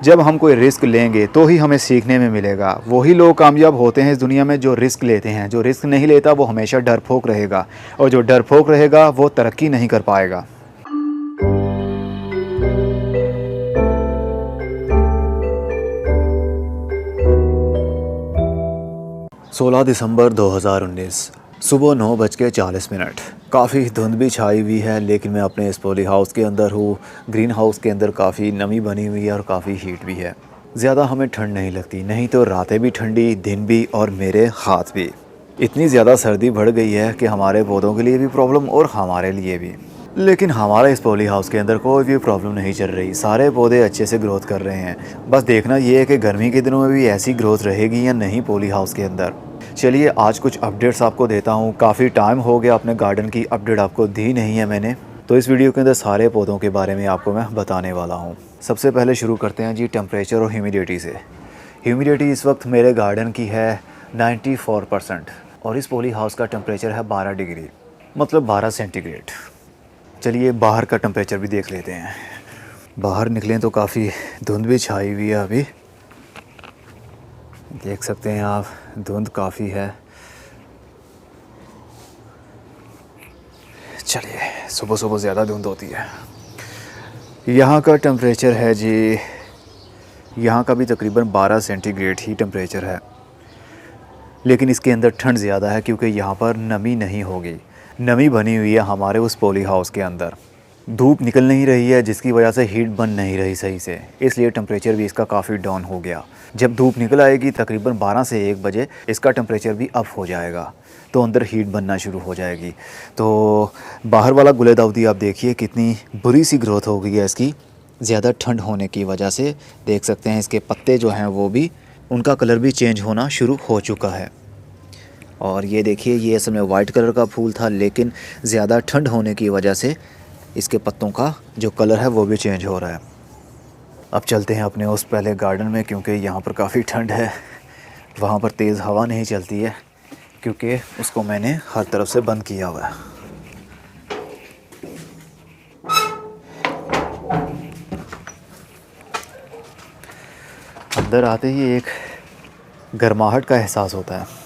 जब हम कोई रिस्क लेंगे तो ही हमें सीखने में मिलेगा। वही लोग कामयाब होते हैं इस दुनिया में जो रिस्क लेते हैं। जो रिस्क नहीं लेता वो हमेशा डरपोक रहेगा, और जो डरपोक रहेगा वो तरक्की नहीं कर पाएगा। 16 दिसंबर 2019 सुबह 9:40। काफ़ी धुंध भी छाई हुई है, लेकिन मैं अपने इस पॉली हाउस के अंदर हूँ। ग्रीन हाउस के अंदर काफ़ी नमी बनी हुई है और काफ़ी हीट भी है। ज़्यादा हमें ठंड नहीं लगती, नहीं तो रातें भी ठंडी, दिन भी, और मेरे हाथ भी। इतनी ज़्यादा सर्दी बढ़ गई है कि हमारे पौधों के लिए भी प्रॉब्लम और हमारे लिए भी। लेकिन हमारे इस पॉली हाउस के अंदर कोई भी प्रॉब्लम नहीं चल रही। सारे पौधे अच्छे से ग्रोथ कर रहे हैं। बस देखना ये है कि गर्मी के दिनों में भी ऐसी ग्रोथ रहेगी या नहीं पॉली हाउस के अंदर। चलिए आज कुछ अपडेट्स आपको देता हूँ। काफ़ी टाइम हो गया अपने गार्डन की अपडेट आपको दी नहीं है मैंने, तो इस वीडियो के अंदर सारे पौधों के बारे में आपको मैं बताने वाला हूँ। सबसे पहले शुरू करते हैं जी टेम्परेचर और ह्यूमिडिटी से। ह्यूमिडिटी इस वक्त मेरे गार्डन की है 94%, और इस पॉली हाउस का टेम्परेचर है 12 डिग्री, मतलब 12 सेंटीग्रेड। चलिए बाहर का टेम्परेचर भी देख लेते हैं। बाहर निकलें तो काफ़ी धुंध भी छाई हुई है। अभी देख सकते हैं आप, धुंध काफ़ी है। चलिए, सुबह सुबह ज़्यादा धुंध होती है। यहाँ का टेम्परेचर है जी, यहाँ का भी तकरीबन 12 सेंटीग्रेड ही टेम्परेचर है, लेकिन इसके अंदर ठंड ज़्यादा है क्योंकि यहाँ पर नमी नहीं होगी। नमी बनी हुई है हमारे उस पॉली हाउस के अंदर। धूप निकल नहीं रही है, जिसकी वजह से हीट बन नहीं रही सही से, इसलिए टेम्परेचर भी इसका काफ़ी डाउन हो गया। जब धूप निकल आएगी तकरीबन 12 से 1 बजे, इसका टेम्परेचर भी अप हो जाएगा, तो अंदर हीट बनना शुरू हो जाएगी। तो बाहर वाला गुलदाउदी आप देखिए कितनी बुरी सी ग्रोथ हो गई है इसकी, ज़्यादा ठंड होने की वजह से। देख सकते हैं इसके पत्ते जो हैं वो भी, उनका कलर भी चेंज होना शुरू हो चुका है। और ये देखिए, ये असल में वाइट कलर का फूल था, लेकिन ज़्यादा ठंड होने की वजह से इसके पत्तों का जो कलर है वो भी चेंज हो रहा है। अब चलते हैं अपने उस पहले गार्डन में, क्योंकि यहाँ पर काफ़ी ठंड है। वहाँ पर तेज़ हवा नहीं चलती है क्योंकि उसको मैंने हर तरफ से बंद किया हुआ है। अंदर आते ही एक गर्माहट का एहसास होता है।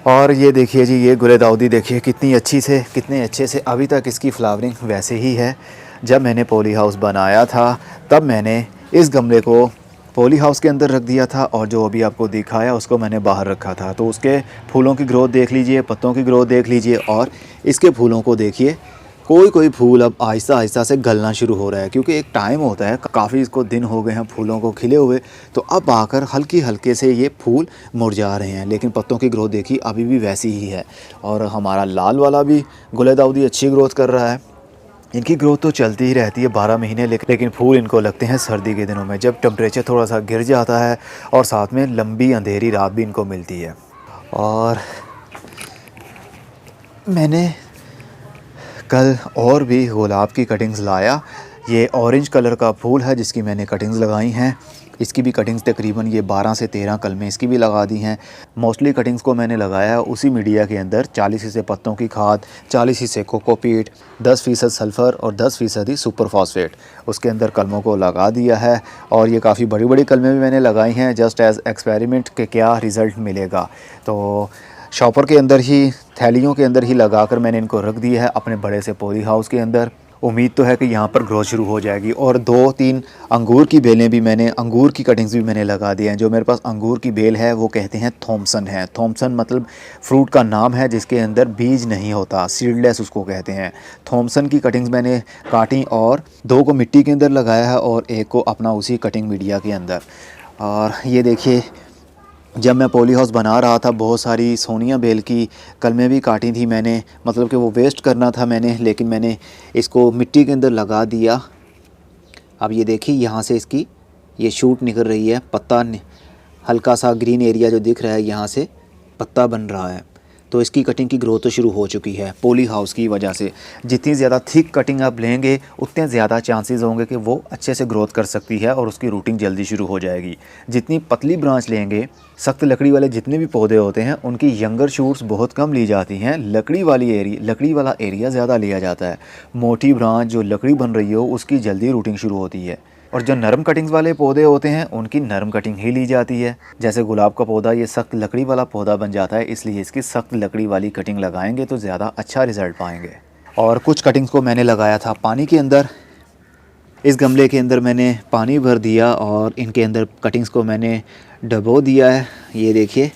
और ये देखिए जी, ये गुलदाउदी देखिए कितनी अच्छी से, कितने अच्छे से अभी तक इसकी फ्लावरिंग वैसे ही है। जब मैंने पॉली हाउस बनाया था तब मैंने इस गमले को पॉली हाउस के अंदर रख दिया था, और जो अभी आपको दिखाया उसको मैंने बाहर रखा था। तो उसके फूलों की ग्रोथ देख लीजिए, पत्तों की ग्रोथ देख लीजिए, और इसके फूलों को देखिए। कोई कोई फूल अब आहिस्ता आहिस्ता से गलना शुरू हो रहा है, क्योंकि एक टाइम होता है, काफ़ी इसको दिन हो गए हैं फूलों को खिले हुए, तो अब आकर हल्की हल्के से ये फूल मुरझा रहे हैं। लेकिन पत्तों की ग्रोथ देखिए अभी भी वैसी ही है। और हमारा लाल वाला भी गुलदाउदी अच्छी ग्रोथ कर रहा है। इनकी ग्रोथ तो चलती ही रहती है 12 महीने, लेकिन फूल इनको लगते हैं सर्दी के दिनों में, जब टेम्परेचर थोड़ा सा गिर जाता है और साथ में लंबी अंधेरी रात भी इनको मिलती है। और मैंने कल और भी गुलाब की कटिंग्स लाया। ये ऑरेंज कलर का फूल है जिसकी मैंने कटिंग्स लगाई हैं। इसकी भी कटिंग्स तकरीबन ये 12 से 13 कल में इसकी भी लगा दी हैं। मोस्टली कटिंग्स को मैंने लगाया है उसी मीडिया के अंदर, 40 हिस्से पत्तों की खाद, 40 हिस्से कोकोपीट, 10% सल्फ़र और 10% सुपर फॉस्फेट, उसके अंदर कलमों को लगा दिया है। और ये काफ़ी बड़ी बड़ी कलमें भी मैंने लगाई हैं, जस्ट एज़ एक्सपेरिमेंट के क्या रिज़ल्ट मिलेगा। तो शॉपर के अंदर ही, थैलियों के अंदर ही लगाकर मैंने इनको रख दिया है अपने बड़े से पॉली हाउस के अंदर। उम्मीद तो है कि यहाँ पर ग्रोथ शुरू हो जाएगी। और 2-3 अंगूर की बेलें भी मैंने, अंगूर की कटिंग्स भी मैंने लगा दी हैं। जो मेरे पास अंगूर की बेल है वो कहते हैं थॉमसन है। थॉमसन मतलब फ्रूट का नाम है जिसके अंदर बीज नहीं होता, सीडलेस उसको कहते हैं। थॉमसन की कटिंग्स मैंने काटी, और 2 को मिट्टी के अंदर लगाया है और 1 को अपना उसी कटिंग मीडिया के अंदर। और ये देखिए, जब मैं पॉली हाउस बना रहा था बहुत सारी सोनिया बेल की कलमें भी काटी थी मैंने, मतलब कि वो वेस्ट करना था मैंने, लेकिन मैंने इसको मिट्टी के अंदर लगा दिया। अब ये देखिए, यहाँ से इसकी ये शूट निकल रही है, पत्ता हल्का सा ग्रीन एरिया जो दिख रहा है, यहाँ से पत्ता बन रहा है। तो इसकी कटिंग की ग्रोथ तो शुरू हो चुकी है पॉली हाउस की वजह से। जितनी ज़्यादा थिक कटिंग आप लेंगे उतने ज़्यादा चांसेस होंगे कि वो अच्छे से ग्रोथ कर सकती है और उसकी रूटिंग जल्दी शुरू हो जाएगी। जितनी पतली ब्रांच लेंगे, सख्त लकड़ी वाले जितने भी पौधे होते हैं उनकी यंगर शूट्स बहुत कम ली जाती हैं, लकड़ी वाला एरिया ज़्यादा लिया जाता है। मोटी ब्रांच जो लकड़ी बन रही हो उसकी जल्दी रूटिंग शुरू होती है। और जो नरम कटिंग्स वाले पौधे होते हैं उनकी नरम कटिंग ही ली जाती है। जैसे गुलाब का पौधा ये सख्त लकड़ी वाला पौधा बन जाता है, इसलिए इसकी सख्त लकड़ी वाली कटिंग लगाएंगे तो ज़्यादा अच्छा रिज़ल्ट पाएंगे। और कुछ कटिंग्स को मैंने लगाया था पानी के अंदर। इस गमले के अंदर मैंने पानी भर दिया और इनके अंदर कटिंग्स को मैंने डबो दिया है। ये देखिए,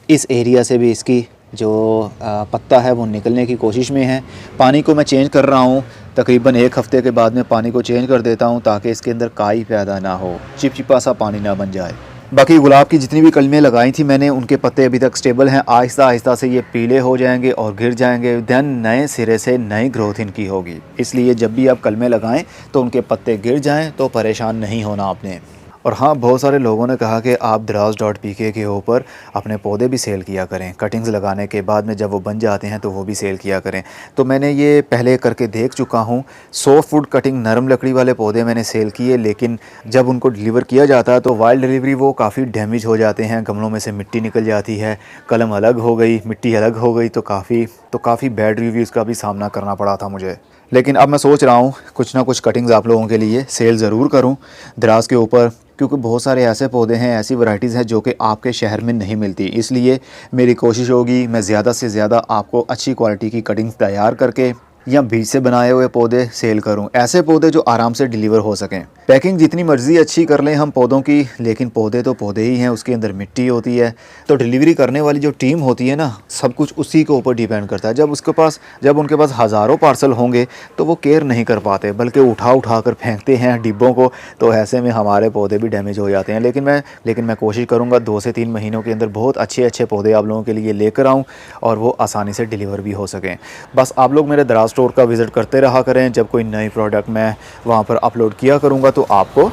इस एरिया से भी इसकी जो पत्ता है वो निकलने की कोशिश में है। पानी को मैं चेंज कर रहा हूँ, तकरीबन 1 हफ़्ते के बाद में पानी को चेंज कर देता हूँ ताकि इसके अंदर काई पैदा ना हो, चिपचिपा सा पानी ना बन जाए। बाकी गुलाब की जितनी भी कलमें लगाई थी मैंने, उनके पत्ते अभी तक स्टेबल हैं। आहिस्ता आहिस्ता से ये पीले हो जाएंगे और गिर जाएंगे, दैन नए सिरे से नई ग्रोथ इनकी होगी। इसलिए जब भी आप कलमें लगाएं तो उनके पत्ते गिर जाएं तो परेशान नहीं होना आपने। और हाँ, बहुत सारे लोगों ने कहा कि आप Draaz.pk के ऊपर अपने पौधे भी सेल किया करें, कटिंग्स लगाने के बाद में जब वो बन जाते हैं तो वो भी सेल किया करें। तो मैंने ये पहले करके देख चुका हूँ। 100 फुट कटिंग नरम लकड़ी वाले पौधे मैंने सेल किए, लेकिन जब उनको डिलीवर किया जाता है तो वाइल्ड डिलीवरी वो काफ़ी डैमेज हो जाते हैं, गमलों में से मिट्टी निकल जाती है, कलम अलग हो गई, मिट्टी अलग हो गई, तो काफ़ी बैड रिव्यूज़ का भी सामना करना पड़ा था मुझे। लेकिन अब मैं सोच रहा हूँ कुछ ना कुछ कटिंग्स आप लोगों के लिए सेल ज़रूर करूँ दराज के ऊपर, क्योंकि बहुत सारे ऐसे पौधे हैं, ऐसी वैरायटीज़ हैं जो कि आपके शहर में नहीं मिलती। इसलिए मेरी कोशिश होगी मैं ज़्यादा से ज़्यादा आपको अच्छी क्वालिटी की कटिंग्स तैयार करके या बीज से बनाए हुए पौधे सेल करूं, ऐसे पौधे जो आराम से डिलीवर हो सकें। पैकिंग जितनी मर्ज़ी अच्छी कर लें हम पौधों की, लेकिन पौधे तो पौधे ही हैं, उसके अंदर मिट्टी होती है। तो डिलीवरी करने वाली जो टीम होती है ना, सब कुछ उसी के ऊपर डिपेंड करता है। जब उनके पास हज़ारों पार्सल होंगे तो वो केयर नहीं कर पाते, बल्कि उठा कर फेंकते हैं डिब्बों को, तो ऐसे में हमारे पौधे भी डैमेज हो जाते हैं। लेकिन मैं कोशिश करूँगा 2 से 3 महीनों के अंदर बहुत अच्छे पौधे आप लोगों के लिए लेकर आऊँ और वो आसानी से डिलीवर भी हो सकें। बस आप लोग मेरे दराज स्टोर का विज़िट करते रहा करें। जब कोई नई प्रोडक्ट मैं वहाँ पर अपलोड किया करूँगा तो आपको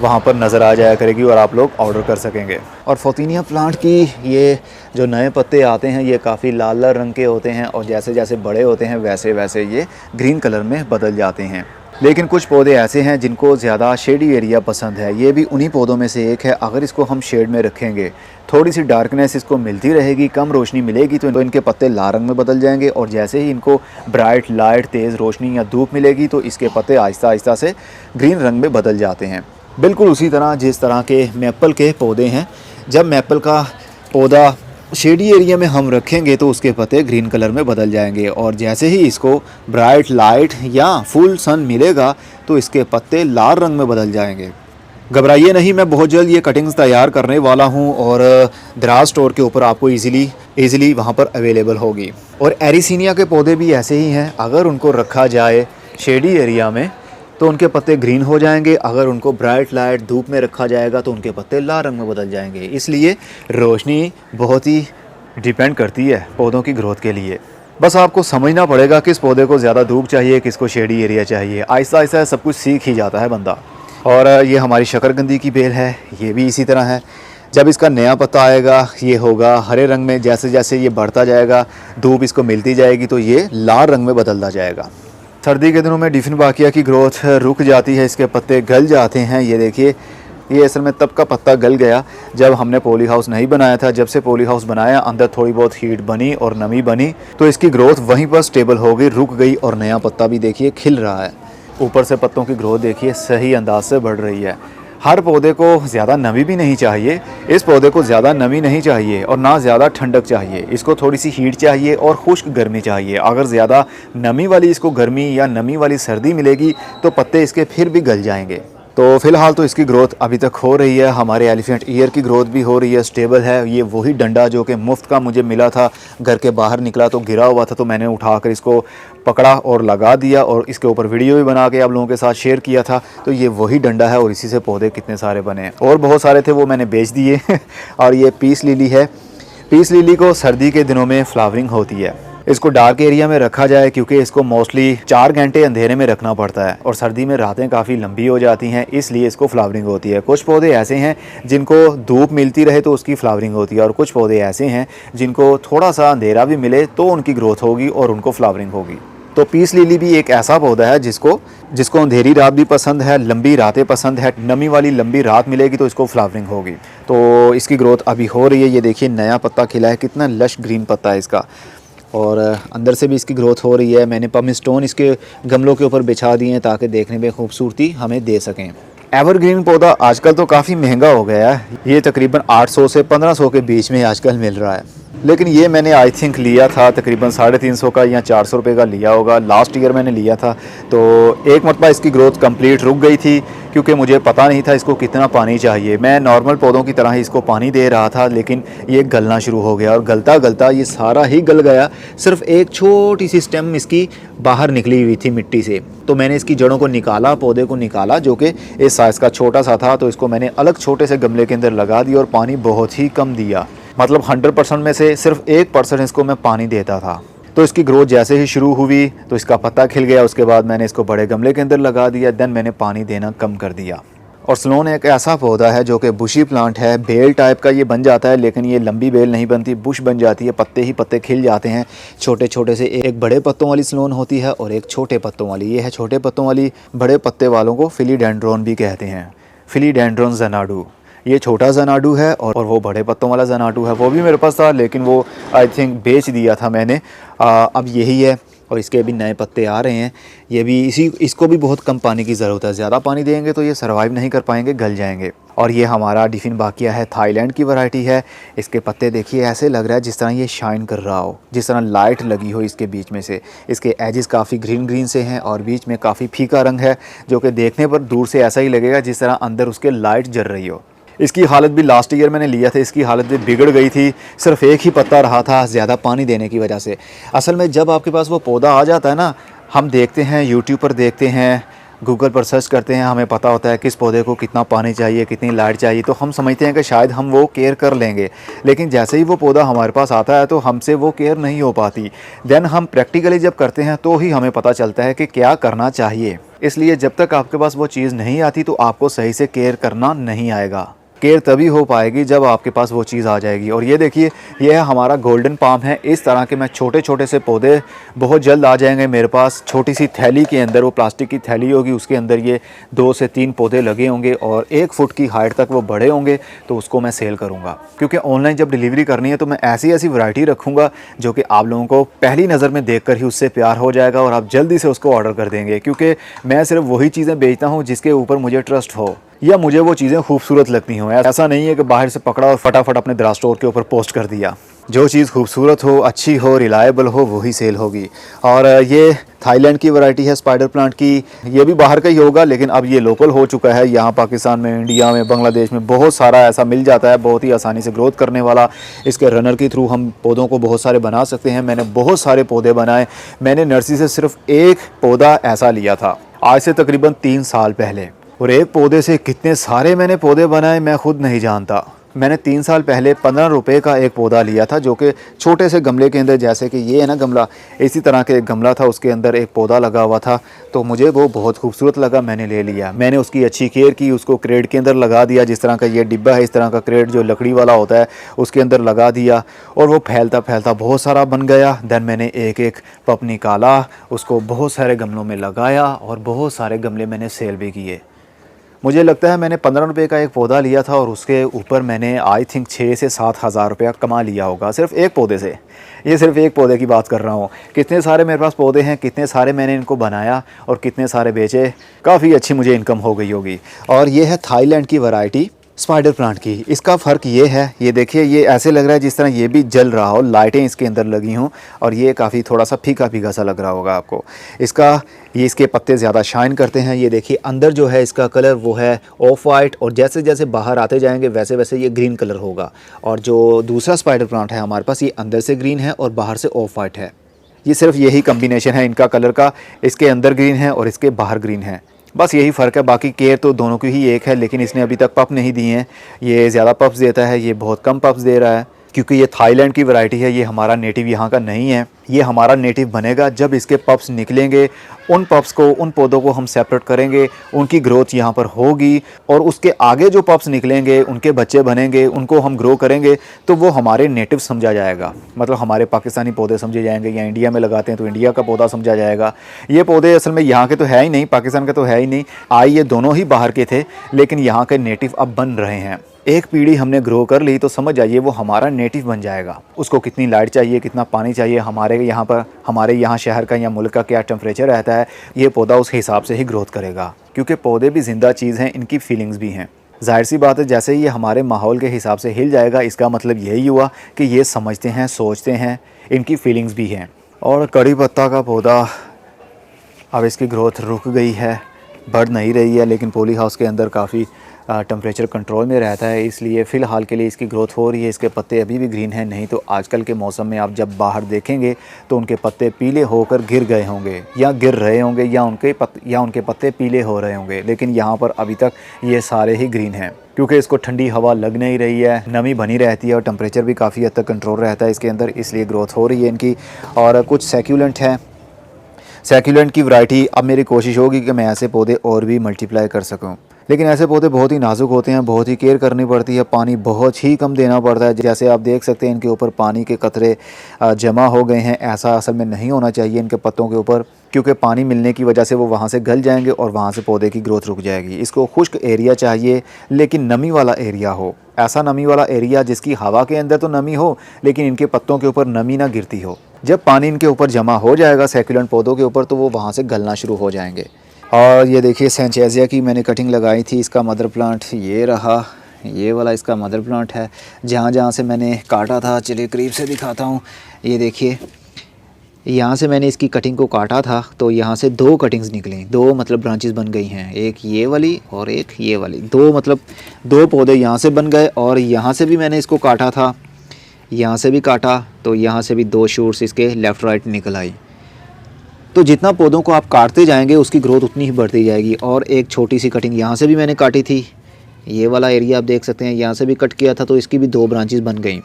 वहाँ पर नज़र आ जाया करेगी और आप लोग ऑर्डर कर सकेंगे। और फोतीनिया प्लांट की ये जो नए पत्ते आते हैं ये काफ़ी लाल लाल रंग के होते हैं और जैसे जैसे बड़े होते हैं वैसे वैसे ये ग्रीन कलर में बदल जाते हैं। लेकिन कुछ पौधे ऐसे हैं जिनको ज़्यादा शेडी एरिया पसंद है, ये भी उन्हीं पौधों में से एक है। अगर इसको हम शेड में रखेंगे, थोड़ी सी डार्कनेस इसको मिलती रहेगी, कम रोशनी मिलेगी तो इनके पत्ते लाल रंग में बदल जाएंगे, और जैसे ही इनको ब्राइट लाइट तेज़ रोशनी या धूप मिलेगी तो इसके पत्ते आहिस्ता आहिस्ता से ग्रीन रंग में बदल जाते हैं। बिल्कुल उसी तरह जिस तरह के मैपल के पौधे हैं, जब मैपल का पौधा शेडी एरिया में हम रखेंगे तो उसके पत्ते ग्रीन कलर में बदल जाएंगे, और जैसे ही इसको ब्राइट लाइट या फुल सन मिलेगा तो इसके पत्ते लाल रंग में बदल जाएंगे। घबराइए नहीं, मैं बहुत जल्द ये कटिंग्स तैयार करने वाला हूँ और दराज स्टोर के ऊपर आपको ईज़िली वहाँ पर अवेलेबल होगी। और एरिसीनिया के पौधे भी ऐसे ही हैं, अगर उनको रखा जाए शेडी एरिया में तो उनके पत्ते ग्रीन हो जाएंगे, अगर उनको ब्राइट लाइट धूप में रखा जाएगा तो उनके पत्ते लाल रंग में बदल जाएंगे। इसलिए रोशनी बहुत ही डिपेंड करती है पौधों की ग्रोथ के लिए। बस आपको समझना पड़ेगा किस पौधे को ज़्यादा धूप चाहिए, किसको शेडी एरिया चाहिए। आहिस्ता आहिस्ता सब कुछ सीख ही जाता है बंदा। और ये हमारी शकरकंदी की बेल है, ये भी इसी तरह है। जब इसका नया पत्ता आएगा ये होगा हरे रंग में, जैसे जैसे ये बढ़ता जाएगा, धूप इसको मिलती जाएगी तो ये लाल रंग में बदलता जाएगा। सर्दी के दिनों में डिफिन बाकिया की ग्रोथ रुक जाती है, इसके पत्ते गल जाते हैं। ये देखिए, ये असल में तब का पत्ता गल गया जब हमने पॉली हाउस नहीं बनाया था। जब से पॉली हाउस बनाया, अंदर थोड़ी बहुत हीट बनी और नमी बनी तो इसकी ग्रोथ वहीं पर स्टेबल हो गई, रुक गई, और नया पत्ता भी देखिए खिल रहा है। ऊपर से पत्तों की ग्रोथ देखिए सही अंदाज से बढ़ रही है। हर पौधे को ज़्यादा नमी भी नहीं चाहिए, इस पौधे को ज़्यादा नमी नहीं चाहिए और ना ज़्यादा ठंडक चाहिए। इसको थोड़ी सी हीट चाहिए और खुश्क गर्मी चाहिए। अगर ज़्यादा नमी वाली इसको गर्मी या नमी वाली सर्दी मिलेगी तो पत्ते इसके फिर भी गल जाएंगे। तो फ़िलहाल तो इसकी ग्रोथ अभी तक हो रही है। हमारे एलिफेंट ईयर की ग्रोथ भी हो रही है, स्टेबल है। ये वही डंडा जो कि मुफ्त का मुझे मिला था, घर के बाहर निकला तो गिरा हुआ था, तो मैंने उठाकर इसको पकड़ा और लगा दिया और इसके ऊपर वीडियो भी बना के आप लोगों के साथ शेयर किया था। तो ये वही डंडा है और इसी से पौधे कितने सारे बने। और बहुत सारे थे वो मैंने बेच दिए और ये पीस लिली है। पीस लिली को सर्दी के दिनों में फ्लावरिंग होती है। इसको डार्क एरिया में रखा जाए क्योंकि इसको मोस्टली 4 घंटे अंधेरे में रखना पड़ता है और सर्दी में रातें काफ़ी लंबी हो जाती हैं, इसलिए इसको फ्लावरिंग होती है। कुछ पौधे ऐसे हैं जिनको धूप मिलती रहे तो उसकी फ्लावरिंग होती है, और कुछ पौधे ऐसे हैं जिनको थोड़ा सा अंधेरा भी मिले तो उनकी ग्रोथ होगी और उनको फ्लावरिंग होगी। तो पीस लिली भी एक ऐसा पौधा है जिसको अंधेरी रात भी पसंद है, लंबी रातें पसंद है। नमी वाली लंबी रात मिलेगी तो इसको फ्लावरिंग होगी। तो इसकी ग्रोथ अभी हो रही है। ये देखिए नया पत्ता खिला है, कितना लश ग्रीन पत्ता है इसका। और अंदर से भी इसकी ग्रोथ हो रही है। मैंने पम स्टोन इसके गमलों के ऊपर बिछा दिए हैं ताकि देखने में खूबसूरती हमें दे सकें। एवरग्रीन पौधा आजकल तो काफ़ी महंगा हो गया है, ये तकरीबन 800 से 1500 के बीच में आजकल मिल रहा है, लेकिन ये मैंने आई थिंक लिया था तकरीबन 350 का या 400 रुपये का लिया होगा। लास्ट ईयर मैंने लिया था, तो एक मरतबा इसकी ग्रोथ कंप्लीट रुक गई थी क्योंकि मुझे पता नहीं था इसको कितना पानी चाहिए। मैं नॉर्मल पौधों की तरह ही इसको पानी दे रहा था, लेकिन ये गलना शुरू हो गया और गलता गलता ये सारा ही गल गया। सिर्फ एक छोटी सी स्टेम इसकी बाहर निकली हुई थी मिट्टी से, तो मैंने इसकी जड़ों को निकाला, पौधे को निकाला जो कि इस साइज़ का छोटा सा था, तो इसको मैंने अलग छोटे से गमले के अंदर लगा दिया और पानी बहुत ही कम दिया। मतलब 100% में से सिर्फ 1% इसको मैं पानी देता था। तो इसकी ग्रोथ जैसे ही शुरू हुई तो इसका पत्ता खिल गया, उसके बाद मैंने इसको बड़े गमले के अंदर लगा दिया, देन मैंने पानी देना कम कर दिया। और स्लोन एक ऐसा पौधा है जो कि बुशी प्लांट है, बेल टाइप का ये बन जाता है, लेकिन ये लंबी बेल नहीं बनती, बुश बन जाती है, पत्ते ही पत्ते खिल जाते हैं छोटे छोटे से। एक बड़े पत्तों वाली स्लोन होती है और एक छोटे पत्तों वाली, ये है छोटे पत्तों वाली। बड़े पत्ते वालों को फिलीडेंड्रोन भी कहते हैं, फिलीडेंड्रोन ज़नाडू। ये छोटा ज़नाडू है और वो बड़े पत्तों वाला ज़नाडू है, वो भी मेरे पास था लेकिन वो आई थिंक बेच दिया था मैंने। अब यही है और इसके भी नए पत्ते आ रहे हैं। ये भी इसको भी बहुत कम पानी की ज़रूरत है, ज़्यादा पानी देंगे तो ये सर्वाइव नहीं कर पाएंगे, गल जाएंगे। और ये हमारा डिफिन बाकिया है, थाईलैंड की वैरायटी है। इसके पत्ते देखिए ऐसे लग रहा है जिस तरह ये शाइन कर रहा हो, जिस तरह लाइट लगी हो इसके बीच में से। इसके एजेस काफ़ी ग्रीन ग्रीन से हैं और बीच में काफ़ी फीका रंग है, जो कि देखने पर दूर से ऐसा ही लगेगा जिस तरह अंदर उसके लाइट जल रही हो। इसकी हालत भी लास्ट ईयर मैंने लिया था, इसकी हालत भी बिगड़ गई थी, सिर्फ एक ही पत्ता रहा था ज़्यादा पानी देने की वजह से। असल में जब आपके पास वो पौधा आ जाता है ना, हम देखते हैं यूट्यूब पर, देखते हैं गूगल पर सर्च करते हैं, हमें पता होता है किस पौधे को कितना पानी चाहिए, कितनी लाइट चाहिए, तो हम समझते हैं कि शायद हम वो केयर कर लेंगे। लेकिन जैसे ही वो पौधा हमारे पास आता है तो हमसे वो केयर नहीं हो पाती। देन हम प्रैक्टिकली जब करते हैं तो ही हमें पता चलता है कि क्या करना चाहिए। इसलिए जब तक आपके पास वो चीज़ नहीं आती तो आपको सही से केयर करना नहीं आएगा। केयर तभी हो पाएगी जब आपके पास वो चीज़ आ जाएगी। और ये देखिए, ये है हमारा गोल्डन पाम है। इस तरह के मैं छोटे छोटे से पौधे बहुत जल्द आ जाएंगे मेरे पास। छोटी सी थैली के अंदर, वो प्लास्टिक की थैली होगी, उसके अंदर ये 2 से 3 पौधे लगे होंगे और 1 फुट की हाइट तक वो बड़े होंगे, तो उसको मैं सेल करूँगा। क्योंकि ऑनलाइन जब डिलीवरी करनी है तो मैं ऐसी ऐसी वैरायटी रखूँगा जो कि आप लोगों को पहली नज़र में देख कर ही उससे प्यार हो जाएगा और आप जल्दी से उसको ऑर्डर कर देंगे। क्योंकि मैं सिर्फ वही चीज़ें बेचता हूँ जिसके ऊपर मुझे ट्रस्ट हो या मुझे वो चीज़ें खूबसूरत लगती हों। ऐसा नहीं है कि बाहर से पकड़ा और फटाफट अपने दराज स्टोर के ऊपर पोस्ट कर दिया। जो चीज़ खूबसूरत हो, अच्छी हो, रिलायबल हो, वही सेल होगी। और ये थाईलैंड की वैरायटी है स्पाइडर प्लांट की। ये भी बाहर का ही होगा लेकिन अब ये लोकल हो चुका है। यहाँ पाकिस्तान में, इंडिया में, बांग्लादेश में बहुत सारा ऐसा मिल जाता है, बहुत ही आसानी से ग्रोथ करने वाला। इसके रनर के थ्रू हम पौधों को बहुत सारे बना सकते हैं। मैंने बहुत सारे पौधे बनाए। मैंने नर्सरी से सिर्फ एक पौधा ऐसा लिया था आज से तकरीबन 3 साल पहले, और एक पौधे से कितने सारे मैंने पौधे बनाए मैं खुद नहीं जानता। मैंने 3 साल पहले 15 रुपये का एक पौधा लिया था, जो कि छोटे से गमले के अंदर, जैसे कि ये है ना गमला, इसी तरह के एक गमला था, उसके अंदर एक पौधा लगा हुआ था। तो मुझे वो बहुत खूबसूरत लगा, मैंने ले लिया। मैंने उसकी अच्छी केयर की, उसको क्रेट के अंदर लगा दिया। जिस तरह का ये डिब्बा है, इस तरह का क्रेट जो लकड़ी वाला होता है, उसके अंदर लगा दिया और वो फैलता फैलता बहुत सारा बन गया। देन मैंने एक एक पप निकाला, उसको बहुत सारे गमलों में लगाया और बहुत सारे गमले मैंने सेल भी किए। मुझे लगता है मैंने 15 रुपये का एक पौधा लिया था और उसके ऊपर मैंने आई थिंक 6 से 7 हज़ार रुपया कमा लिया होगा सिर्फ एक पौधे से। ये सिर्फ एक पौधे की बात कर रहा हूँ। कितने सारे मेरे पास पौधे हैं, कितने सारे मैंने इनको बनाया और कितने सारे बेचे, काफ़ी अच्छी मुझे इनकम हो गई होगी। और ये है थाईलैंड की वैरायटी स्पाइडर प्लांट की। इसका फ़र्क ये है, ये देखिए, ये ऐसे लग रहा है जिस तरह ये भी जल रहा हो, लाइटें इसके अंदर लगी हों, और ये काफ़ी थोड़ा सा फीका फीका सा लग रहा होगा आपको। ये इसके पत्ते ज़्यादा शाइन करते हैं। ये देखिए अंदर जो है इसका कलर वो है ऑफ वाइट, और जैसे जैसे बाहर आते जाएंगे वैसे वैसे ये ग्रीन कलर होगा। और जो दूसरा स्पाइडर प्लांट है हमारे पास, ये अंदर से ग्रीन है और बाहर से ऑफ वाइट है। ये सिर्फ यही कम्बिनेशन है इनका कलर का, इसके अंदर ग्रीन है और इसके बाहर ग्रीन है, बस यही फ़र्क है। बाकी केयर तो दोनों की ही एक है, लेकिन इसने अभी तक पप नहीं दिए हैं। ये ज़्यादा पप्स देता है, ये बहुत कम पप्स दे रहा है, क्योंकि ये थाईलैंड की वैरायटी है। ये हमारा नेटिव यहाँ का नहीं है। ये हमारा नेटिव बनेगा जब इसके पप्स निकलेंगे। उन पप्स को, उन पौधों को हम सेपरेट करेंगे, उनकी ग्रोथ यहाँ पर होगी, और उसके आगे जो पप्स निकलेंगे, उनके बच्चे बनेंगे, उनको हम ग्रो करेंगे, तो वो हमारे नेटिव समझा जाएगा। मतलब हमारे पाकिस्तानी पौधे समझे जाएंगे, या इंडिया में लगाते हैं तो इंडिया का पौधा समझा जाएगा। ये पौधे असल में यहाँ के तो है ही नहीं, पाकिस्तान के तो है ही नहीं। आए ये दोनों ही बाहर के थे, लेकिन यहाँ के नेटिव अब बन रहे हैं। एक पीढ़ी हमने ग्रो कर ली तो समझ जाइए वो हमारा नेटिव बन जाएगा। उसको कितनी लाइट चाहिए, कितना पानी चाहिए, हमारे यहाँ शहर का या मुल्क का क्या टेम्परेचर रहता है, ये पौधा उस हिसाब से ही ग्रोथ करेगा। क्योंकि पौधे भी ज़िंदा चीज़ हैं, इनकी फीलिंग्स भी हैं। जाहिर सी बात है, जैसे ही ये हमारे माहौल के हिसाब से हिल जाएगा, इसका मतलब यही हुआ कि ये समझते हैं, सोचते हैं, इनकी फीलिंग्स भी हैं। और कड़ी पत्ता का पौधा, अब इसकी ग्रोथ रुक गई है, बढ़ नहीं रही है, लेकिन पॉली हाउस के अंदर काफ़ी टेम्परेचर कंट्रोल में रहता है, इसलिए फ़िलहाल के लिए इसकी ग्रोथ हो रही है। इसके पत्ते अभी भी ग्रीन हैं, नहीं तो आजकल के मौसम में आप जब बाहर देखेंगे तो उनके पत्ते पीले होकर गिर गए होंगे, या गिर रहे होंगे, या उनके पत्ते पीले हो रहे होंगे। लेकिन यहाँ पर अभी तक ये सारे ही ग्रीन हैं, क्योंकि इसको ठंडी हवा लग नहीं रही है, नमी बनी रहती है और टेम्परेचर भी काफ़ी हद तक कंट्रोल रहता है इसके अंदर, इसलिए ग्रोथ हो रही है इनकी। और कुछ सैक्यूलेंट हैं, सैक्यूलेंट की वैरायटी, अब मेरी कोशिश होगी कि मैं ऐसे पौधे और भी मल्टीप्लाई कर सकूं। लेकिन ऐसे पौधे बहुत ही नाजुक होते हैं, बहुत ही केयर करनी पड़ती है, पानी बहुत ही कम देना पड़ता है। जैसे आप देख सकते हैं इनके ऊपर पानी के कतरे जमा हो गए हैं, ऐसा असल में नहीं होना चाहिए इनके पत्तों के ऊपर, क्योंकि पानी मिलने की वजह से वो वहाँ से गल जाएंगे और वहाँ से पौधे की ग्रोथ रुक जाएगी। इसको खुश्क एरिया चाहिए, लेकिन नमी वाला एरिया हो, ऐसा नमी वाला एरिया जिसकी हवा के अंदर तो नमी हो लेकिन इनके पत्तों के ऊपर नमी ना गिरती हो। जब पानी इनके ऊपर जमा हो जाएगा सैक्यूलेंट पौधों के ऊपर, तो वो वहाँ से गलना शुरू हो जाएंगे। और ये देखिए सैंचेज़िया की मैंने कटिंग लगाई थी, इसका मदर प्लांट ये रहा, ये वाला इसका मदर प्लांट है। जहाँ जहाँ से मैंने काटा था, चलिए करीब से दिखाता हूँ। ये देखिए, यहाँ से मैंने इसकी कटिंग को काटा था तो यहाँ से 2 कटिंग्स निकली, 2 मतलब ब्रांचेस बन गई हैं, एक ये वाली और एक ये वाली। 2 मतलब 2 पौधे यहाँ से बन गए। और यहाँ से भी मैंने इसको काटा था, यहाँ से भी काटा तो यहाँ से भी 2 शूट्स इसके लेफ़्ट राइट निकल आई। तो जितना पौधों को आप काटते जाएंगे उसकी ग्रोथ उतनी ही बढ़ती जाएगी। और एक छोटी सी कटिंग यहाँ से भी मैंने काटी थी, ये वाला एरिया आप देख सकते हैं, यहाँ से भी कट किया था तो इसकी भी 2 ब्रांचेस बन गई।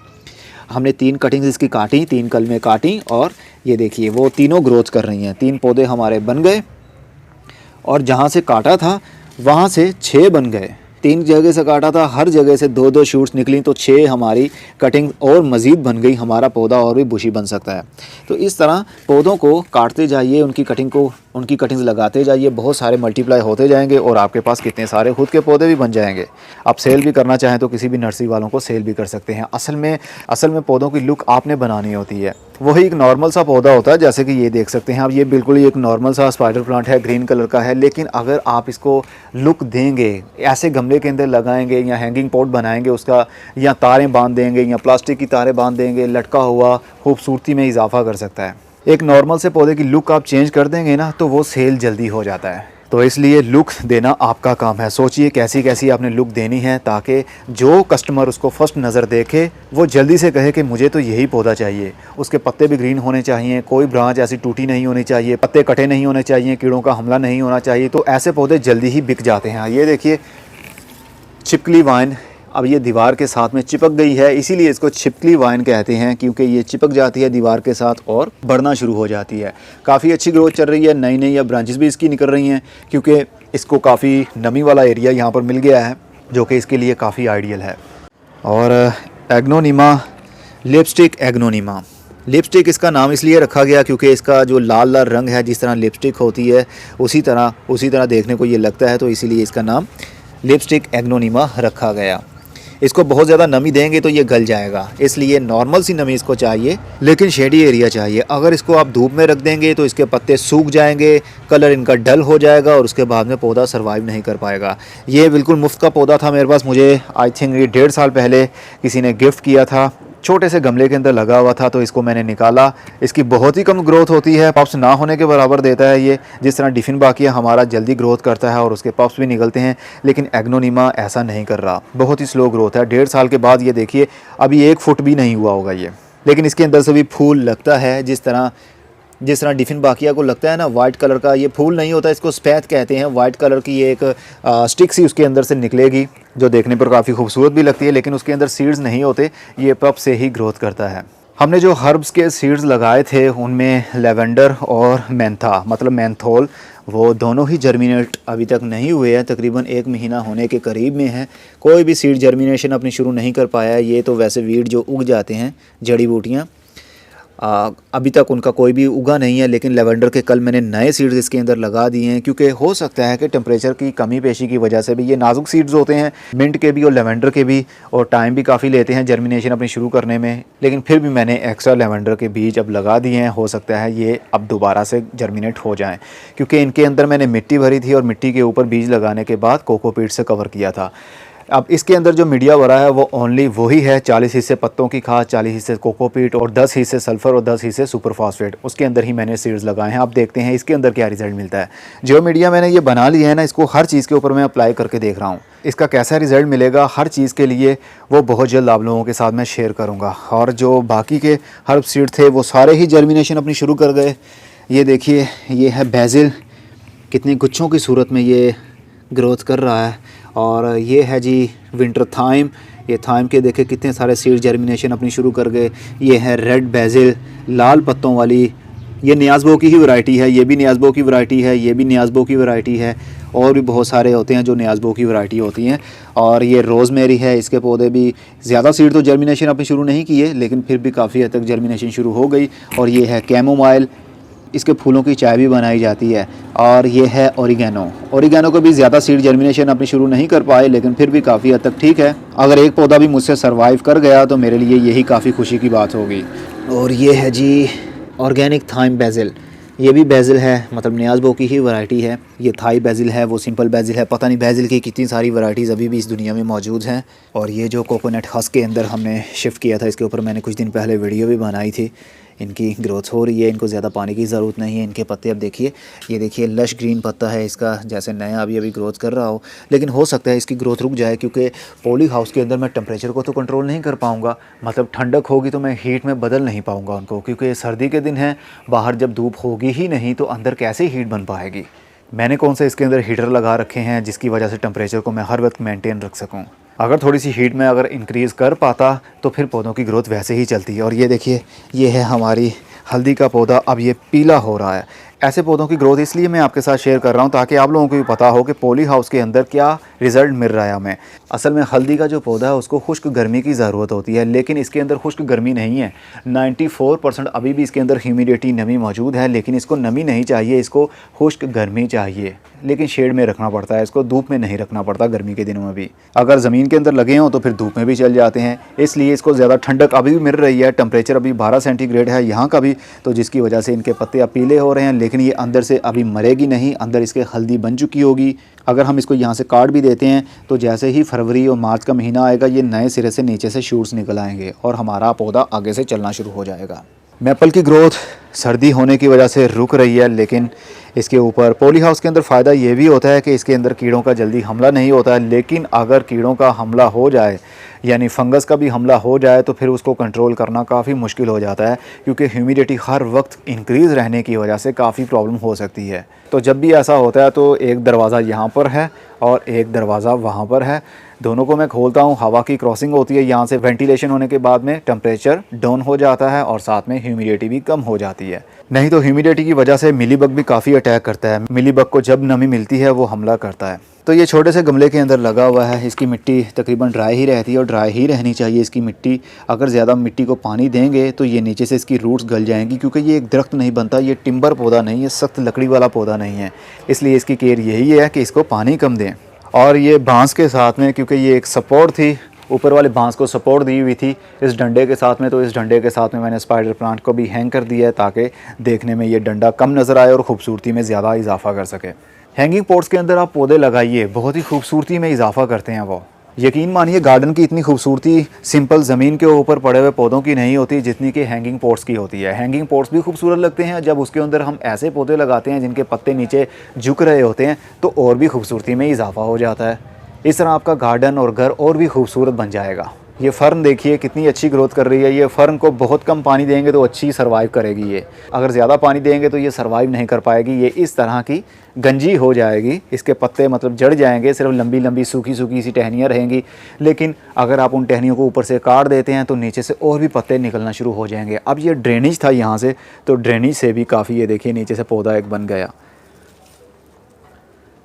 हमने 3 कटिंग्स इसकी काटी, 3 कलमें काटी, और ये देखिए वो तीनों ग्रोथ कर रही हैं। 3 पौधे हमारे बन गए और जहाँ से काटा था वहाँ से 6 बन गए। 3 जगह से काटा था, हर जगह से 2-2 शूट्स निकली तो 6 हमारी कटिंग और मज़ीद बन गई, हमारा पौधा और भी बुशी बन सकता है। तो इस तरह पौधों को काटते जाइए, उनकी कटिंग्स लगाते जाइए, बहुत सारे मल्टीप्लाई होते जाएंगे और आपके पास कितने सारे खुद के पौधे भी बन जाएंगे। आप सेल भी करना चाहें तो किसी भी नर्सरी वालों को सेल भी कर सकते हैं। असल में पौधों की लुक आपने बनानी होती है। वही एक नॉर्मल सा पौधा होता है, जैसे कि ये देख सकते हैं आप, ये बिल्कुल ही एक नॉर्मल सा स्पाइडर प्लांट है, ग्रीन कलर का है। लेकिन अगर आप इसको लुक देंगे, ऐसे गमले के अंदर लगाएंगे या हैंगिंग पॉट बनाएंगे उसका, या तारें बांध देंगे या प्लास्टिक की तारें बांध देंगे, लटका हुआ, खूबसूरती में इजाफा कर सकता है। एक नॉर्मल से पौधे की लुक आप चेंज कर देंगे ना तो वो सेल जल्दी हो जाता है। तो इसलिए लुक देना आपका काम है। सोचिए कैसी कैसी आपने लुक देनी है ताकि जो कस्टमर उसको फर्स्ट नज़र देखे वो जल्दी से कहे कि मुझे तो यही पौधा चाहिए। उसके पत्ते भी ग्रीन होने चाहिए, कोई ब्रांच ऐसी टूटी नहीं होनी चाहिए, पत्ते कटे नहीं होने चाहिए, कीड़ों का हमला नहीं होना चाहिए। तो ऐसे पौधे जल्दी ही बिक जाते हैं। ये देखिए छिपकली वाइन, अब ये दीवार के साथ में चिपक गई है, इसीलिए इसको छिपकली वाइन कहते हैं, क्योंकि ये चिपक जाती है दीवार के साथ और बढ़ना शुरू हो जाती है। काफ़ी अच्छी ग्रोथ चल रही है, नई नई अब ब्रांचेस भी इसकी निकल रही हैं, क्योंकि इसको काफ़ी नमी वाला एरिया यहाँ पर मिल गया है जो कि इसके लिए काफ़ी आइडियल है। और एग्नोनिमा, लिपस्टिक एग्नोनिमा, लिपस्टिक इसका नाम इसलिए रखा गया क्योंकि इसका जो लाल लाल रंग है, जिस तरह लिपस्टिक होती है उसी तरह देखने को ये लगता है, तो इसीलिए इसका नाम लिपस्टिक एग्नोनिमा रखा गया। इसको बहुत ज़्यादा नमी देंगे तो ये गल जाएगा, इसलिए नॉर्मल सी नमी इसको चाहिए, लेकिन शेडी एरिया चाहिए। अगर इसको आप धूप में रख देंगे तो इसके पत्ते सूख जाएंगे, कलर इनका डल हो जाएगा और उसके बाद में पौधा सर्वाइव नहीं कर पाएगा। ये बिल्कुल मुफ्त का पौधा था मेरे पास, मुझे आई थिंक ये 1.5 साल पहले किसी ने गिफ्ट किया था, छोटे से गमले के अंदर लगा हुआ था, तो इसको मैंने निकाला। इसकी बहुत ही कम ग्रोथ होती है, पप्स ना होने के बराबर देता है ये, जिस तरह डिफिन बाकिया हमारा जल्दी ग्रोथ करता है और उसके पप्स भी निकलते हैं, लेकिन एग्नोनिमा ऐसा नहीं कर रहा, बहुत ही स्लो ग्रोथ है। 1.5 साल के बाद ये देखिए अभी 1 फुट भी नहीं हुआ होगा ये, लेकिन इसके अंदर से भी फूल लगता है जिस तरह डिफिन बाकिया को लगता है ना, वाइट कलर का। ये फूल नहीं होता, इसको स्पैथ कहते हैं। वाइट कलर की एक स्टिक सी उसके अंदर से निकलेगी जो देखने पर काफ़ी खूबसूरत भी लगती है, लेकिन उसके अंदर सीड्स नहीं होते, ये पप से ही ग्रोथ करता है। हमने जो हर्ब्स के सीड्स लगाए थे उनमें लेवेंडर और मेंथा मतलब मेंथोल, वो दोनों ही जर्मिनेट अभी तक नहीं हुए हैं, तकरीबन 1 महीना होने के करीब में है। कोई भी सीड जर्मिनेशन अपनी शुरू नहीं कर पाया है। ये तो वैसे वीड जो उग जाते हैं, जड़ी बूटियाँ, अभी तक उनका कोई भी उगा नहीं है, लेकिन लेवेंडर के कल मैंने नए सीड्स इसके अंदर लगा दिए हैं, क्योंकि हो सकता है कि टेम्परेचर की कमी पेशी की वजह से भी, ये नाजुक सीड्स होते हैं मिंट के भी और लेवेंडर के भी, और टाइम भी काफ़ी लेते हैं जर्मिनेशन अपनी शुरू करने में, लेकिन फिर भी मैंने एक्स्ट्रा लेवेंडर के बीज अब लगा दिए हैं। हो सकता है ये अब दोबारा से जर्मिनेट हो जाएँ, क्योंकि इनके अंदर मैंने मिट्टी भरी थी और मिट्टी के ऊपर बीज लगाने के बाद कोकोपीट से कवर किया था। अब इसके अंदर जो मीडिया भरा है वो ओनली वही है, 40 हिस्से पत्तों की खाद, 40 हिस्से कोकोपीट और 10 हिस्से सल्फ़र और 10 हिस्से सुपर फास्फेट, उसके अंदर ही मैंने सीड्स लगाए हैं। अब देखते हैं इसके अंदर क्या रिज़ल्ट मिलता है। जो मीडिया मैंने ये बना लिया है ना, इसको हर चीज़ के ऊपर मैं अप्लाई करके देख रहा हूँ, इसका कैसा रिज़ल्ट मिलेगा हर चीज़ के लिए वो बहुत जल्द आप लोगों के साथ मैं शेयर करूँगा। और जो बाकी के हर्ब सीड थे वो सारे ही जर्मिनेशन अपनी शुरू कर गए। ये देखिए, ये है बेसिल, कितनी गुच्छों की सूरत में ये ग्रोथ कर रहा है। और ये है जी विंटर थाइम, ये थाइम के देखे कितने सारे सीड जर्मिनेशन अपनी शुरू कर गए। ये है रेड बेसिल, लाल पत्तों वाली, ये नियाज़बो की ही वैरायटी है, ये भी नियाज़बो की वैरायटी है, ये भी नियाज़बो की वैरायटी है, और भी बहुत सारे होते हैं जो नियाज़बो की वैरायटी होती हैं। और ये रोज़मेरी है, इसके पौधे भी ज़्यादा सीड तो जर्मिनेशन अपनी शुरू नहीं किए, लेकिन फिर भी काफ़ी हद तक जर्मिनेशन शुरू हो गई। और ये है कैमोमाइल, इसके फूलों की चाय भी बनाई जाती है। और ये है ओरिगेनो, ओरिगेनो को भी ज़्यादा सीड जर्मिनेशन अपनी शुरू नहीं कर पाए, लेकिन फिर भी काफ़ी हद तक ठीक है। अगर एक पौधा भी मुझसे सरवाइव कर गया तो मेरे लिए यही काफ़ी खुशी की बात होगी। और ये है जी ऑर्गेनिक थाइम बेसिल, ये भी बेसिल है, मतलब नियाज़बो की ही वैरायटी है। ये थाई बेसिल है, वो सिंपल बेसिल है, पता नहीं बेसिल की कितनी सारी वैरायटीज़ अभी भी इस दुनिया में मौजूद हैं। और ये जो कोकोनट हस्क के अंदर हमने शिफ्ट किया था, इसके ऊपर मैंने कुछ दिन पहले वीडियो भी बनाई थी। इनकी ग्रोथ हो रही है, इनको ज़्यादा पानी की ज़रूरत नहीं है। इनके पत्ते अब देखिए, ये देखिए लश ग्रीन पत्ता है इसका, जैसे नया अभी ग्रोथ कर रहा हो, लेकिन हो सकता है इसकी ग्रोथ रुक जाए, क्योंकि पॉली हाउस के अंदर मैं टेम्परेचर को तो कंट्रोल नहीं कर पाऊँगा। मतलब ठंडक होगी तो मैं हीट में बदल नहीं पाऊँगा उनको, क्योंकि सर्दी के दिन हैं, बाहर जब धूप होगी ही नहीं तो अंदर कैसे हीट बन पाएगी। मैंने कौन से इसके अंदर हीटर लगा रखे हैं जिसकी वजह से टेम्परेचर को मैं हर वक्त मेंटेन रख सकूं। अगर थोड़ी सी हीट में अगर इंक्रीज़ कर पाता तो फिर पौधों की ग्रोथ वैसे ही चलती है। और ये देखिए, ये है हमारी हल्दी का पौधा, अब ये पीला हो रहा है। ऐसे पौधों की ग्रोथ इसलिए मैं आपके साथ शेयर कर रहा हूँ ताकि आप लोगों को भी पता हो कि पॉली हाउस के अंदर क्या रिज़ल्ट मिल रहा है हमें। असल में हल्दी का जो पौधा है उसको खुश्क गर्मी की ज़रूरत होती है, लेकिन इसके अंदर खुश्क गर्मी नहीं है। 94% अभी भी इसके अंदर ह्यूमिडिटी नमी मौजूद है, लेकिन इसको नमी नहीं चाहिए, इसको खुश्क गर्मी चाहिए। लेकिन शेड में रखना पड़ता है, इसको धूप में नहीं रखना पड़ता गर्मी के दिनों में भी। अगर ज़मीन के अंदर लगे हों तो फिर धूप में भी चल जाते हैं, इसलिए इसको ज़्यादा ठंडक अभी भी मिल रही है। टेम्परेचर अभी 12 सेंटीग्रेड है यहाँ का भी, तो जिसकी वजह से इनके पत्ते अब पीले हो रहे हैं, लेकिन ये अंदर से अभी मरेगी नहीं, अंदर इसके हल्दी बन चुकी होगी। अगर हम इसको यहाँ से काट भी देते हैं तो जैसे ही फरवरी और मार्च का महीना आएगा, ये नए सिरे से नीचे से शूट्स निकल आएंगे और हमारा पौधा आगे से चलना शुरू हो जाएगा। मैपल की ग्रोथ सर्दी होने की वजह से रुक रही है, लेकिन इसके ऊपर पॉली हाउस के अंदर फ़ायदा ये भी होता है कि इसके अंदर कीड़ों का जल्दी हमला नहीं होता है। लेकिन अगर कीड़ों का हमला हो जाए, यानी फंगस का भी हमला हो जाए, तो फिर उसको कंट्रोल करना काफ़ी मुश्किल हो जाता है, क्योंकि ह्यूमिडिटी हर वक्त इंक्रीज़ रहने की वजह से काफ़ी प्रॉब्लम हो सकती है। तो जब भी ऐसा होता है तो एक दरवाज़ा यहाँ पर है और एक दरवाज़ा वहाँ पर है, दोनों को मैं खोलता हूँ, हवा की क्रॉसिंग होती है, यहाँ से वेंटिलेशन होने के बाद में टेम्परेचर डाउन हो जाता है और साथ में ह्यूमिडिटी भी कम हो जाती है। नहीं तो ह्यूमिडिटी की वजह से मिलीबग भी काफ़ी अटैक करता है, मिलीबग को जब नमी मिलती है वो हमला करता है। तो ये छोटे से गमले के अंदर लगा हुआ है, इसकी मिट्टी तकरीबन ड्राई ही रहती है और ड्राई ही रहनी चाहिए इसकी मिट्टी। अगर ज़्यादा मिट्टी को पानी देंगे तो ये नीचे से इसकी रूट्स गल जाएंगी, क्योंकि ये एक दरख्त नहीं बनता, ये टिम्बर पौधा नहीं है, सख्त लकड़ी वाला पौधा नहीं है, इसलिए इसकी केयर यही है कि इसको पानी कम दें। और ये बांस के साथ में, क्योंकि ये एक सपोर्ट थी, ऊपर वाले बांस को सपोर्ट दी हुई थी इस डंडे के साथ में, तो इस डंडे के साथ में मैंने स्पाइडर प्लांट को भी हैंग कर दिया है ताकि देखने में ये डंडा कम नज़र आए और ख़ूबसूरती में ज़्यादा इजाफा कर सके। हैंगिंग पॉट्स के अंदर आप पौधे लगाइए, बहुत ही खूबसूरती में इजाफा करते हैं वो। यकीन मानिए गार्डन की इतनी खूबसूरती सिंपल ज़मीन के ऊपर पड़े हुए पौधों की नहीं होती जितनी कि हैंगिंग पॉट्स की होती है। हैंगिंग पॉट्स भी खूबसूरत लगते हैं जब उसके अंदर हम ऐसे पौधे लगाते हैं जिनके पत्ते नीचे झुक रहे होते हैं, तो और भी खूबसूरती में इजाफा हो जाता है। इस तरह आपका गार्डन और घर और भी खूबसूरत बन जाएगा। ये फ़र्न देखिए कितनी अच्छी ग्रोथ कर रही है। ये फ़र्न को बहुत कम पानी देंगे तो अच्छी सर्वाइव करेगी, ये अगर ज़्यादा पानी देंगे तो ये सर्वाइव नहीं कर पाएगी, ये इस तरह की गंजी हो जाएगी, इसके पत्ते मतलब जड़ जाएंगे, सिर्फ लंबी लंबी सूखी सूखी सी टहनियाँ रहेंगी। लेकिन अगर आप उन टहनियों को ऊपर से काट देते हैं तो नीचे से और भी पत्ते निकलना शुरू हो जाएंगे। अब ये ड्रेनेज था यहाँ से, तो ड्रेनेज से भी काफ़ी, ये देखिए नीचे से पौधा एक बन गया।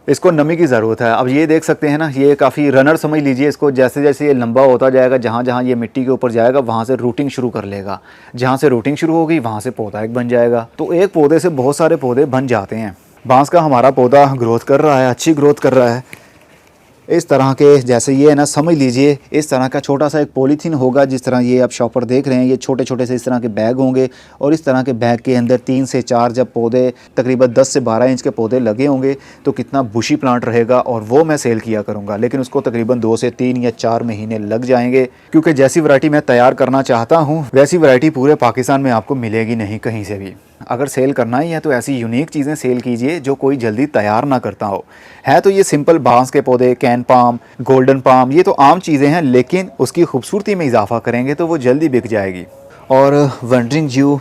इसको नमी की ज़रूरत है। अब ये देख सकते हैं ना, ये काफ़ी रनर समझ लीजिए इसको। जैसे जैसे ये लंबा होता जाएगा, जहाँ जहाँ ये मिट्टी के ऊपर जाएगा वहाँ से रूटिंग शुरू कर लेगा। जहाँ से रूटिंग शुरू होगी वहाँ से पौधा एक बन जाएगा। तो एक पौधे से बहुत सारे पौधे बन जाते हैं। बांस का हमारा पौधा ग्रोथ कर रहा है, अच्छी ग्रोथ कर रहा है। इस तरह के, जैसे ये है ना, समझ लीजिए इस तरह का छोटा सा एक पॉलीथीन होगा। जिस तरह ये आप शॉपर देख रहे हैं, ये छोटे छोटे से इस तरह के बैग होंगे और इस तरह के बैग के अंदर 3 से 4 जब पौधे, तकरीबन 10 से 12 इंच के पौधे लगे होंगे तो कितना बुशी प्लांट रहेगा। और वो मैं सेल किया करूँगा, लेकिन उसको तकरीबन 2 से 3 या 4 महीने लग जाएंगे, क्योंकि जैसी वैरायटी मैं तैयार करना चाहता हूँ वैसी वैरायटी पूरे पाकिस्तान में आपको मिलेगी नहीं कहीं से भी। अगर सेल करना ही है तो ऐसी यूनिक चीज़ें सेल कीजिए जो कोई जल्दी तैयार ना करता हो। है तो ये सिंपल बांस के पौधे, कैन पाम, गोल्डन पाम, ये तो आम चीज़ें हैं, लेकिन उसकी खूबसूरती में इजाफा करेंगे तो वो जल्दी बिक जाएगी। और वंडरिंग जू,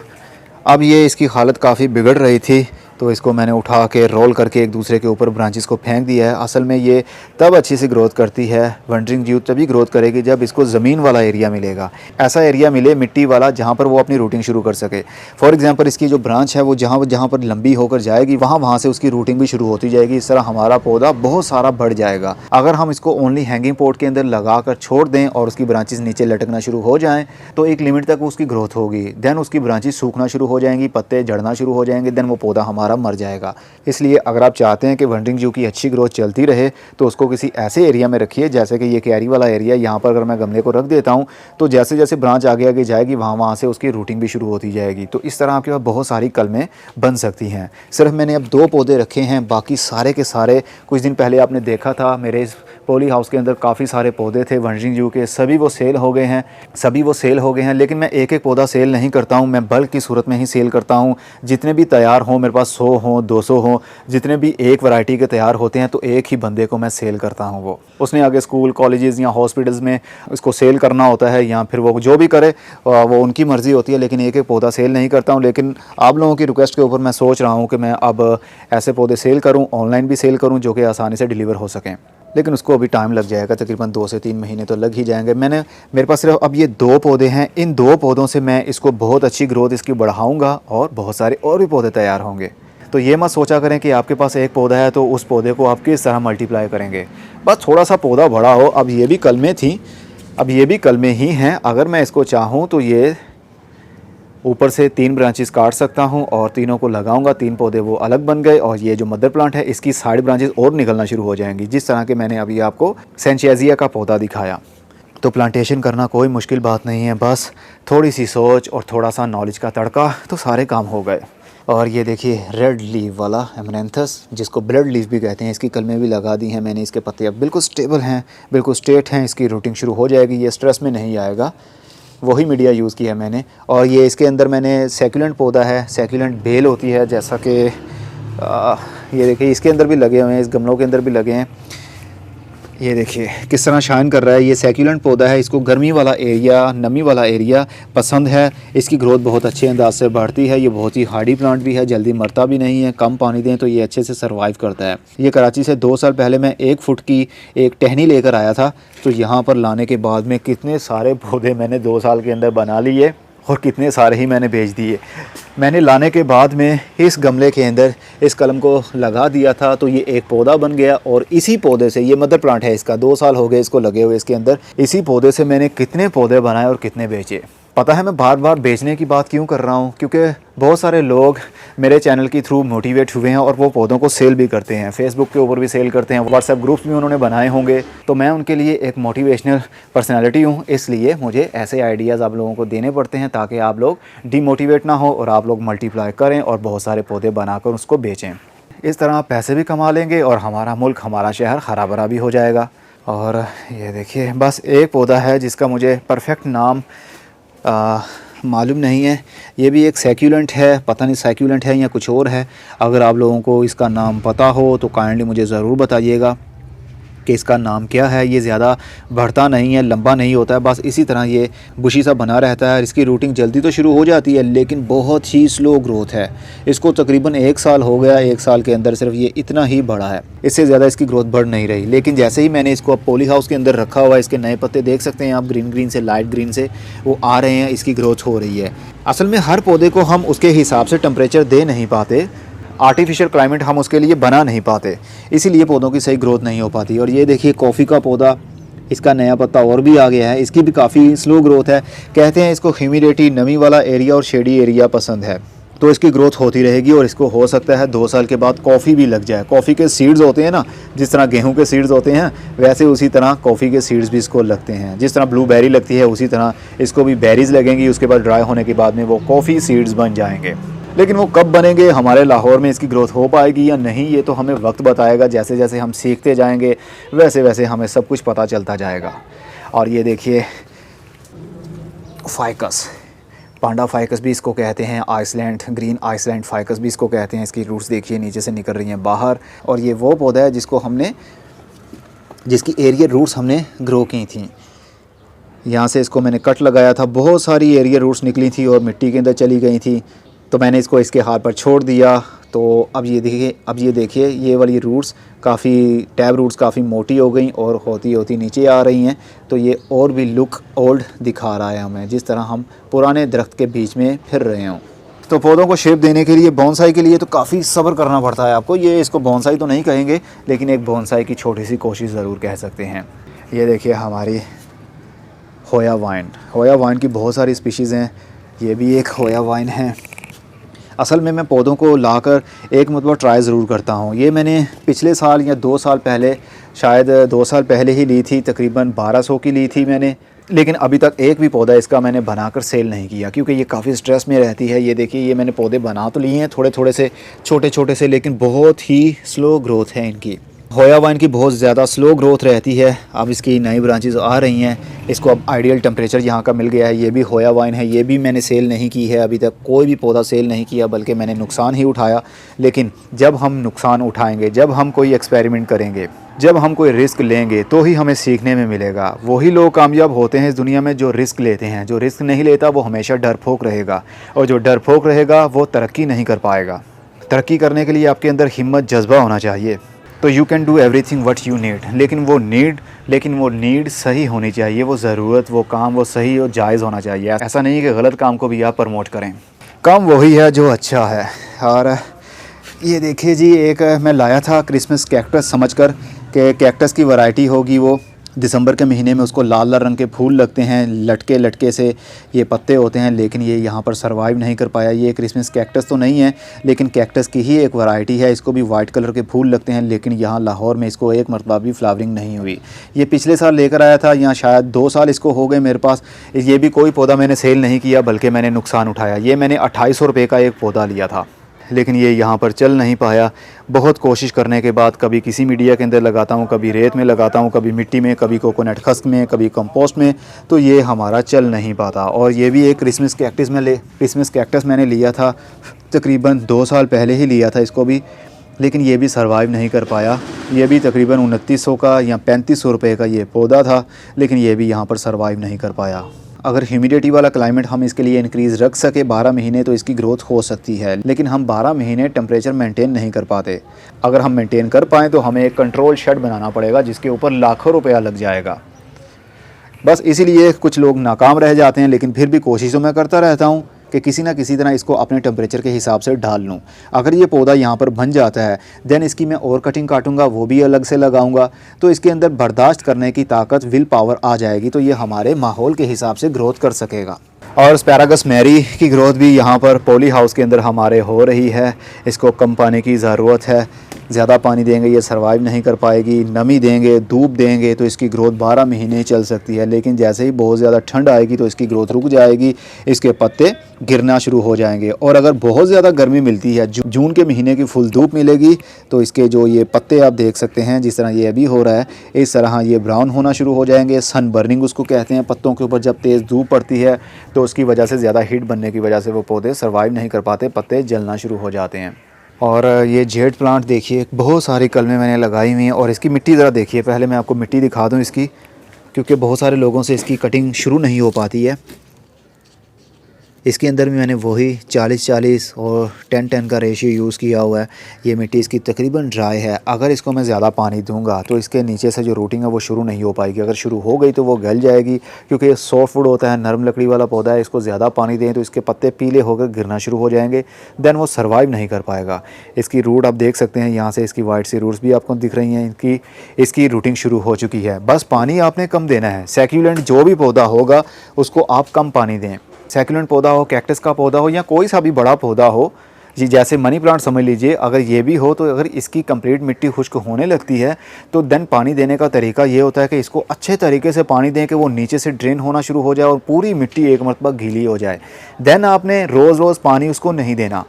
अब ये इसकी हालत काफ़ी बिगड़ रही थी तो इसको मैंने उठा के रोल करके एक दूसरे के ऊपर ब्रांचेस को फेंक दिया है। असल में ये तब अच्छी सी ग्रोथ करती है, वंडरिंग जू तभी ग्रोथ करेगी जब इसको ज़मीन वाला एरिया मिलेगा, ऐसा एरिया मिले मिट्टी वाला जहाँ पर वो अपनी रूटिंग शुरू कर सके। फॉर एग्जांपल इसकी जो ब्रांच है वो जहाँ जहाँ पर लंबी होकर जाएगी वहाँ से उसकी रूटिंग भी शुरू होती जाएगी। इस तरह हमारा पौधा बहुत सारा बढ़ जाएगा। अगर हम इसको ओनली हैंगिंग पॉट के अंदर लगा कर छोड़ दें और उसकी ब्रांचेस नीचे लटकना शुरू हो जाएँ तो एक लिमिट तक उसकी ग्रोथ होगी, देन उसकी ब्रांचेस सूखना शुरू हो जाएंगी, पत्ते झड़ना शुरू हो जाएंगे, देन वो पौधा हमारा मर जाएगा। इसलिए अगर आप चाहते हैं कि वंडरिंग जू की अच्छी ग्रोथ चलती रहे तो उसको किसी ऐसे एरिया में रखिए, जैसे कि ये क्यारी वाला एरिया। यहाँ पर अगर मैं गमले को रख देता हूँ तो जैसे जैसे ब्रांच आगे आगे जाएगी वहाँ से उसकी रूटिंग भी शुरू होती जाएगी। तो इस तरह आपके पास बहुत सारी कलमें बन सकती हैं। सिर्फ मैंने अब 2 पौधे रखे हैं, बाकी सारे के सारे कुछ दिन पहले आपने देखा था मेरे इस पॉली हाउस के अंदर काफ़ी सारे पौधे थे वंडरिंग जू के, सभी वो सेल हो गए हैं। लेकिन मैं एक एक पौधा सेल नहीं करता हूँ, मैं बल्क की सूरत में ही सेल करता हूँ। जितने भी तैयार हों, मेरे पास 100 हों 200 हों, जितने भी एक वैरायटी के तैयार होते हैं तो एक ही बंदे को मैं सेल करता हूँ। वो उसने आगे स्कूल, कॉलेजेस या हॉस्पिटल्स में इसको सेल करना होता है, या फिर वो जो भी करे वो उनकी मर्ज़ी होती है, लेकिन एक एक पौधा सेल नहीं करता हूँ। लेकिन आप लोगों की रिक्वेस्ट के ऊपर मैं सोच रहा हूँ कि मैं अब ऐसे पौधे सेल करूँ, ऑनलाइन भी सेल करूँ, जो कि आसानी से डिलीवर हो सकें। लेकिन उसको अभी टाइम लग जाएगा, तकरीबन 2 से 3 महीने तो लग ही जाएंगे। मेरे पास सिर्फ अब ये 2 पौधे हैं, इन 2 पौधों से मैं इसको बहुत अच्छी ग्रोथ इसकी बढ़ाऊंगा और बहुत सारे और भी पौधे तैयार होंगे। तो ये मत सोचा करें कि आपके पास एक पौधा है तो उस पौधे को आप किस तरह मल्टीप्लाई करेंगे। बस थोड़ा सा पौधा बड़ा हो। अब ये भी कलमें थी, अब ये भी कलमें ही हैं। अगर मैं इसको चाहूँ तो ये ऊपर से 3 ब्रांचेस काट सकता हूँ और तीनों को लगाऊंगा, 3 पौधे वो अलग बन गए। और ये जो मदर प्लांट है इसकी साइड ब्रांचेस और निकलना शुरू हो जाएंगी, जिस तरह के मैंने अभी आपको सैंचियाजिया का पौधा दिखाया। तो प्लांटेशन करना कोई मुश्किल बात नहीं है, बस थोड़ी सी सोच और थोड़ा सा नॉलेज का तड़का तो सारे काम हो गए। और ये देखिए रेड लीफ वाला एमरैंथस, जिसको ब्लड लीफ भी कहते हैं, इसकी कलमें भी लगा दी हैं मैंने। इसके पत्ते अब बिल्कुल स्टेबल हैं, बिल्कुल स्ट्रेट हैं, इसकी रूटिंग शुरू हो जाएगी, ये स्ट्रेस में नहीं आएगा। वही मीडिया यूज़ किया मैंने। और ये इसके अंदर मैंने सैकुलेंट पौधा है, सैकुलेंट बेल होती है, जैसा कि ये देखिए इसके अंदर भी लगे हुए हैं, इस गमलों के अंदर भी लगे हैं। ये देखिए किस तरह शाइन कर रहा है। ये सैकुलेंट पौधा है, इसको गर्मी वाला एरिया, नमी वाला एरिया पसंद है। इसकी ग्रोथ बहुत अच्छे अंदाज से बढ़ती है। ये बहुत ही हार्डी प्लांट भी है, जल्दी मरता भी नहीं है। कम पानी दें तो ये अच्छे से सर्वाइव करता है। ये कराची से 2 साल पहले मैं 1 फुट की एक टहनी लेकर आया था, तो यहाँ पर लाने के बाद में कितने सारे पौधे मैंने 2 साल के अंदर बना लिए और कितने सारे ही मैंने बेच दिए। मैंने लाने के बाद में इस गमले के अंदर इस कलम को लगा दिया था तो ये एक पौधा बन गया। और इसी पौधे से, ये मदर प्लांट है इसका, 2 साल हो गए इसको लगे हुए इसके अंदर। इसी पौधे से मैंने कितने पौधे बनाए और कितने बेचे। पता है मैं बार बार बेचने की बात क्यों कर रहा हूँ, क्योंकि बहुत सारे लोग मेरे चैनल के थ्रू मोटिवेट हुए हैं और वो पौधों को सेल भी करते हैं। फेसबुक के ऊपर भी सेल करते हैं, व्हाट्सएप ग्रुप्स भी उन्होंने बनाए होंगे। तो मैं उनके लिए एक मोटिवेशनल पर्सनैलिटी हूँ, इसलिए मुझे ऐसे आइडियाज़ आप लोगों को देने पड़ते हैं ताकि आप लोग डीमोटिवेट ना हो और आप लोग मल्टीप्लाई करें और बहुत सारे पौधे बनाकर उसको बेचें। इस तरह आप पैसे भी कमा लेंगे और हमारा मुल्क, हमारा शहर हरा भरा भी हो जाएगा। और ये देखिए बस एक पौधा है जिसका मुझे परफेक्ट नाम मालूम नहीं है। ये भी एक सैक्यूलेंट है, पता नहीं सैक्यूलेंट है या कुछ और है। अगर आप लोगों को इसका नाम पता हो तो काइंडली मुझे ज़रूर बताइएगा कि इसका नाम क्या है। ये ज़्यादा बढ़ता नहीं है, लंबा नहीं होता है, बस इसी तरह ये बुशी सा बना रहता है। इसकी रूटिंग जल्दी तो शुरू हो जाती है लेकिन बहुत ही स्लो ग्रोथ है। इसको तकरीबन 1 साल हो गया, 1 साल के अंदर सिर्फ ये इतना ही बड़ा है, इससे ज़्यादा इसकी ग्रोथ बढ़ नहीं रही। लेकिन जैसे ही मैंने इसको अब पॉली हाउस के अंदर रखा हुआ है, इसके नए पत्ते देख सकते हैं आप, ग्रीन ग्रीन से लाइट ग्रीन से वो आ रहे हैं, इसकी ग्रोथ हो रही है। असल में हर पौधे को हम उसके हिसाब से टेम्परेचर दे नहीं पाते। आर्टिफिशियल क्लाइमेट हम उसके लिए बना नहीं पाते, इसीलिए पौधों की सही ग्रोथ नहीं हो पाती। और ये देखिए कॉफ़ी का पौधा, इसका नया पत्ता और भी आ गया है, इसकी भी काफ़ी स्लो ग्रोथ है। कहते हैं इसको ह्यूमिडिटी, नमी वाला एरिया और शेडी एरिया पसंद है, तो इसकी ग्रोथ होती रहेगी और इसको हो सकता है 2 साल के बाद कॉफ़ी भी लग जाए। कॉफ़ी के सीड्स होते हैं ना, जिस तरह गेहूं के सीड्स होते हैं वैसे उसी तरह कॉफ़ी के सीड्स भी इसको लगते हैं। जिस तरह ब्लूबेरी लगती है उसी तरह इसको भी बेरीज लगेंगी, उसके बाद ड्राई होने के बाद में वो कॉफ़ी सीड्स बन जाएंगे। लेकिन वो कब बनेंगे, हमारे लाहौर में इसकी ग्रोथ हो पाएगी या नहीं, ये तो हमें वक्त बताएगा। जैसे जैसे हम सीखते जाएंगे वैसे वैसे हमें सब कुछ पता चलता जाएगा। और ये देखिए फाइकस, पांडा फाइकस भी इसको कहते हैं, आइसलैंड ग्रीन आइसलैंड फाइकस भी इसको कहते हैं। इसकी रूट्स देखिए नीचे से निकल रही हैं बाहर। और ये वो पौधा है जिसकी एरियल रूट्स हमने ग्रो की थी। यहाँ से इसको मैंने कट लगाया था, बहुत सारी एरियल रूट्स निकली थी और मिट्टी के अंदर चली गई थी, तो मैंने इसको इसके हाथ पर छोड़ दिया। तो अब ये देखिए ये वाली रूट्स काफ़ी, टैब रूट्स काफ़ी मोटी हो गई और होती होती नीचे आ रही हैं। तो ये और भी लुक ओल्ड दिखा रहा है हमें, जिस तरह हम पुराने दरख्त के बीच में फिर रहे हों। तो पौधों को शेप देने के लिए, बोनसाई के लिए तो काफ़ी सब्र करना पड़ता है आपको। ये इसको बोनसाई तो नहीं कहेंगे, लेकिन एक बोनसाई की छोटी सी कोशिश ज़रूर कह सकते हैं। ये देखिए हमारी होया वाइन की बहुत सारी स्पीशीज़ हैं, ये भी एक होया वाइन है। असल में मैं पौधों को लाकर एक मतलब ट्राई ज़रूर करता हूँ। ये मैंने पिछले साल या 2 साल पहले, शायद 2 साल पहले ही ली थी, तकरीबन 1200 की ली थी मैंने। लेकिन अभी तक एक भी पौधा इसका मैंने बनाकर सेल नहीं किया, क्योंकि ये काफ़ी स्ट्रेस में रहती है। ये देखिए ये मैंने पौधे बना तो लिए हैं थोड़े थोड़े से, छोटे छोटे से, लेकिन बहुत ही स्लो ग्रोथ है इनकी। होया वाइन की बहुत ज़्यादा स्लो ग्रोथ रहती है। अब इसकी नई ब्रांचेस आ रही हैं, इसको अब आइडियल टेम्परेचर यहाँ का मिल गया है। ये भी होया वाइन है, ये भी मैंने सेल नहीं की है अभी तक, कोई भी पौधा सेल नहीं किया, बल्कि मैंने नुकसान ही उठाया। लेकिन जब हम नुकसान उठाएंगे, जब हम कोई एक्सपेरिमेंट करेंगे, जब हम कोई रिस्क लेंगे, तो ही हमें सीखने में मिलेगा। वही लोग कामयाब होते हैं इस दुनिया में जो रिस्क लेते हैं। जो रिस्क नहीं लेता वो हमेशा डरपोक रहेगा, और जो डरपोक रहेगा वो तरक्की नहीं कर पाएगा। तरक्की करने के लिए आपके अंदर हिम्मत, जज्बा होना चाहिए। तो you can do everything what you need, लेकिन वो नीड सही होनी चाहिए। वो ज़रूरत, वो काम, वो सही और जायज़ होना चाहिए। ऐसा नहीं कि गलत काम को भी आप प्रमोट करें। काम वही है जो अच्छा है। और ये देखिए जी, एक मैं लाया था क्रिसमस कैक्टस समझकर कि कैक्टस की वैरायटी होगी। वो दिसंबर के महीने में उसको लाल लाल रंग के फूल लगते हैं, लटके लटके से ये पत्ते होते हैं, लेकिन ये यहाँ पर सरवाइव नहीं कर पाया। ये क्रिसमस कैक्टस तो नहीं है, लेकिन कैक्टस की ही एक वैरायटी है। इसको भी वाइट कलर के फूल लगते हैं, लेकिन यहाँ लाहौर में इसको एक मरतबा भी फ्लावरिंग नहीं हुई। ये पिछले साल लेकर आया था, यहाँ शायद 2 साल इसको हो गए मेरे पास। ये भी कोई पौधा मैंने सेल नहीं किया, बल्कि मैंने नुकसान उठाया। ये मैंने 2800 रुपये का एक पौधा लिया था, लेकिन ये यहाँ पर चल नहीं पाया। बहुत कोशिश करने के बाद कभी किसी मीडिया के अंदर लगाता हूँ, कभी रेत में लगाता हूँ, कभी मिट्टी में, कभी कोकोनट खस्क में, कभी कंपोस्ट में, तो ये हमारा चल नहीं पाता। और ये भी एक क्रिसमस कैक्टस मैंने लिया था, तकरीबन 2 साल पहले ही लिया था इसको भी, लेकिन ये भी सर्वाइव नहीं कर पाया। ये भी तकरीबन 2900 का या 3500 रुपये का ये पौधा था, लेकिन ये भी यहाँ पर सर्वाइव नहीं कर पाया। अगर ह्यूमिडिटी वाला क्लाइमेट हम इसके लिए इंक्रीज़ रख सके 12 महीने, तो इसकी ग्रोथ हो सकती है। लेकिन हम 12 महीने टेम्परेचर मेंटेन नहीं कर पाते। अगर हम मेंटेन कर पाएँ तो हमें एक कंट्रोल शेड बनाना पड़ेगा, जिसके ऊपर लाखों रुपया लग जाएगा। बस इसीलिए कुछ लोग नाकाम रह जाते हैं, लेकिन फिर भी कोशिशों में करता रहता हूँ कि किसी ना किसी तरह इसको अपने टेम्परेचर के हिसाब से ढाल लूँ। अगर ये पौधा यहाँ पर बन जाता है, देन इसकी मैं और कटिंग काटूंगा, वो भी अलग से लगाऊंगा, तो इसके अंदर बर्दाश्त करने की ताकत, विल पावर आ जाएगी, तो ये हमारे माहौल के हिसाब से ग्रोथ कर सकेगा। और एस्पैरागस मैरी की ग्रोथ भी यहाँ पर पॉली हाउस के अंदर हमारे हो रही है। इसको कम पानी की ज़रूरत है, ज़्यादा पानी देंगे ये सर्वाइव नहीं कर पाएगी। नमी देंगे, धूप देंगे, तो इसकी ग्रोथ 12 महीने चल सकती है। लेकिन जैसे ही बहुत ज़्यादा ठंड आएगी तो इसकी ग्रोथ रुक जाएगी, इसके पत्ते गिरना शुरू हो जाएंगे। और अगर बहुत ज़्यादा गर्मी मिलती है, जून के महीने की फुल धूप मिलेगी, तो इसके जो ये पत्ते आप देख सकते हैं, जिस तरह ये अभी हो रहा है, इस तरह ये ब्राउन होना शुरू हो जाएंगे। सन बर्निंग उसको कहते हैं। पत्तों के ऊपर जब तेज़ धूप पड़ती है तो उसकी वजह से, ज़्यादा हीट बनने की वजह से वो पौधे सर्वाइव नहीं कर पाते, पत्ते जलना शुरू हो जाते हैं। और ये जेड प्लांट देखिए, बहुत सारी कलमें मैंने लगाई हुई हैं। और इसकी मिट्टी ज़रा देखिए, पहले मैं आपको मिट्टी दिखा दूं इसकी, क्योंकि बहुत सारे लोगों से इसकी कटिंग शुरू नहीं हो पाती है। इसके अंदर भी मैंने वही 40-40 और 10-10 का रेशियो यूज़ किया हुआ है। ये मिट्टी इसकी तकरीबन ड्राई है। अगर इसको मैं ज़्यादा पानी दूंगा तो इसके नीचे से जो रूटिंग है वो शुरू नहीं हो पाएगी। अगर शुरू हो गई तो वो गल जाएगी, क्योंकि ये सॉफ्टवुड होता है, नरम लकड़ी वाला पौधा है। इसको ज़्यादा पानी दें तो इसके पत्ते पीले होकर गिरना शुरू हो जाएंगे, देन वो सर्वाइव नहीं कर पाएगा। इसकी रूट आप देख सकते हैं, यहाँ से इसकी वाइट सी रूट्स भी आपको दिख रही हैं। इसकी रूटिंग शुरू हो चुकी है। बस पानी आपने कम देना है। सैक्यूलेंट जो भी पौधा होगा उसको आप कम पानी दें। सैक्यूलेंट पौधा हो, कैक्टस का पौधा हो, या कोई सा भी बड़ा पौधा हो, जी जैसे मनी प्लांट समझ लीजिए, अगर ये भी हो तो अगर इसकी कंप्लीट मिट्टी खुश्क होने लगती है तो देन पानी देने का तरीका ये होता है कि इसको अच्छे तरीके से पानी दें कि वो नीचे से ड्रेन होना शुरू हो जाए और पूरी मिट्टी एक मरतबा गीली हो जाए। देन आपने रोज़ रोज़ पानी उसको नहीं देना।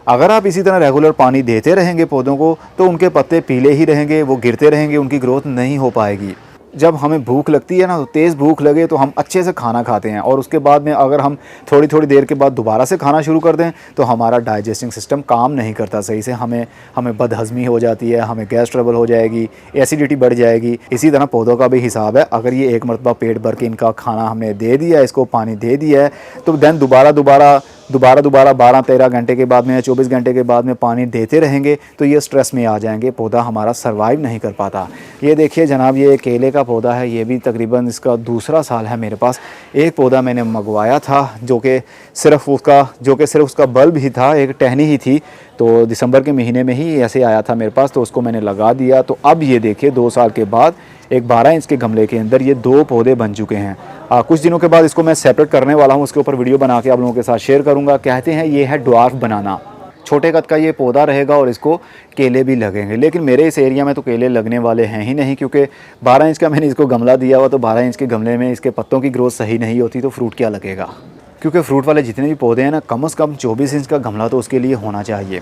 अगर आप इसी तरह रेगुलर पानी देते रहेंगे पौधों को तो उनके पत्ते पीले ही रहेंगे, वो गिरते रहेंगे, उनकी ग्रोथ नहीं हो पाएगी। जब हमें भूख लगती है ना, तो तेज़ भूख लगे तो हम अच्छे से खाना खाते हैं, और उसके बाद में अगर हम थोड़ी थोड़ी देर के बाद दोबारा से खाना शुरू कर दें तो हमारा डाइजेस्टिंग सिस्टम काम नहीं करता सही से। हमें बदहज़मी हो जाती है, हमें गैस ट्रबल हो जाएगी, एसिडिटी बढ़ जाएगी। इसी तरह पौधों का भी हिसाब है। अगर ये एक मरतबा पेट भर के इनका खाना हमने दे दिया, इसको पानी दे दिया है, तो दैन दोबारा 12-13 घंटे के बाद में या 24 घंटे के बाद में पानी देते रहेंगे तो ये स्ट्रेस में आ जाएंगे, पौधा हमारा सर्वाइव नहीं कर पाता। ये देखिए जनाब, ये केले का पौधा है, ये भी तकरीबन इसका दूसरा साल है मेरे पास। एक पौधा मैंने मंगवाया था जो कि सिर्फ उसका बल्ब ही था, एक टहनी ही थी, तो दिसंबर के महीने में ही ऐसे आया था मेरे पास, तो उसको मैंने लगा दिया। तो अब ये देखिए 2 साल के बाद एक 12 इंच के गमले के अंदर ये 2 पौधे बन चुके हैं। कुछ दिनों के बाद इसको मैं सेपरेट करने वाला हूँ, उसके ऊपर वीडियो बना के आप लोगों के साथ शेयर करूँगा। कहते हैं ये है ड्वार्फ बनाना। छोटे कद का ये पौधा रहेगा और इसको केले भी लगेंगे, लेकिन मेरे इस एरिया में तो केले लगने वाले हैं ही नहीं, क्योंकि 12 इंच का मैंने इसको गमला दिया हुआ, तो 12 इंच के गमले में इसके पत्तों की ग्रोथ सही नहीं होती, तो फ्रूट क्या लगेगा। क्योंकि फ्रूट वाले जितने भी पौधे हैं ना, कम से कम 24 इंच का गमला तो उसके लिए होना चाहिए।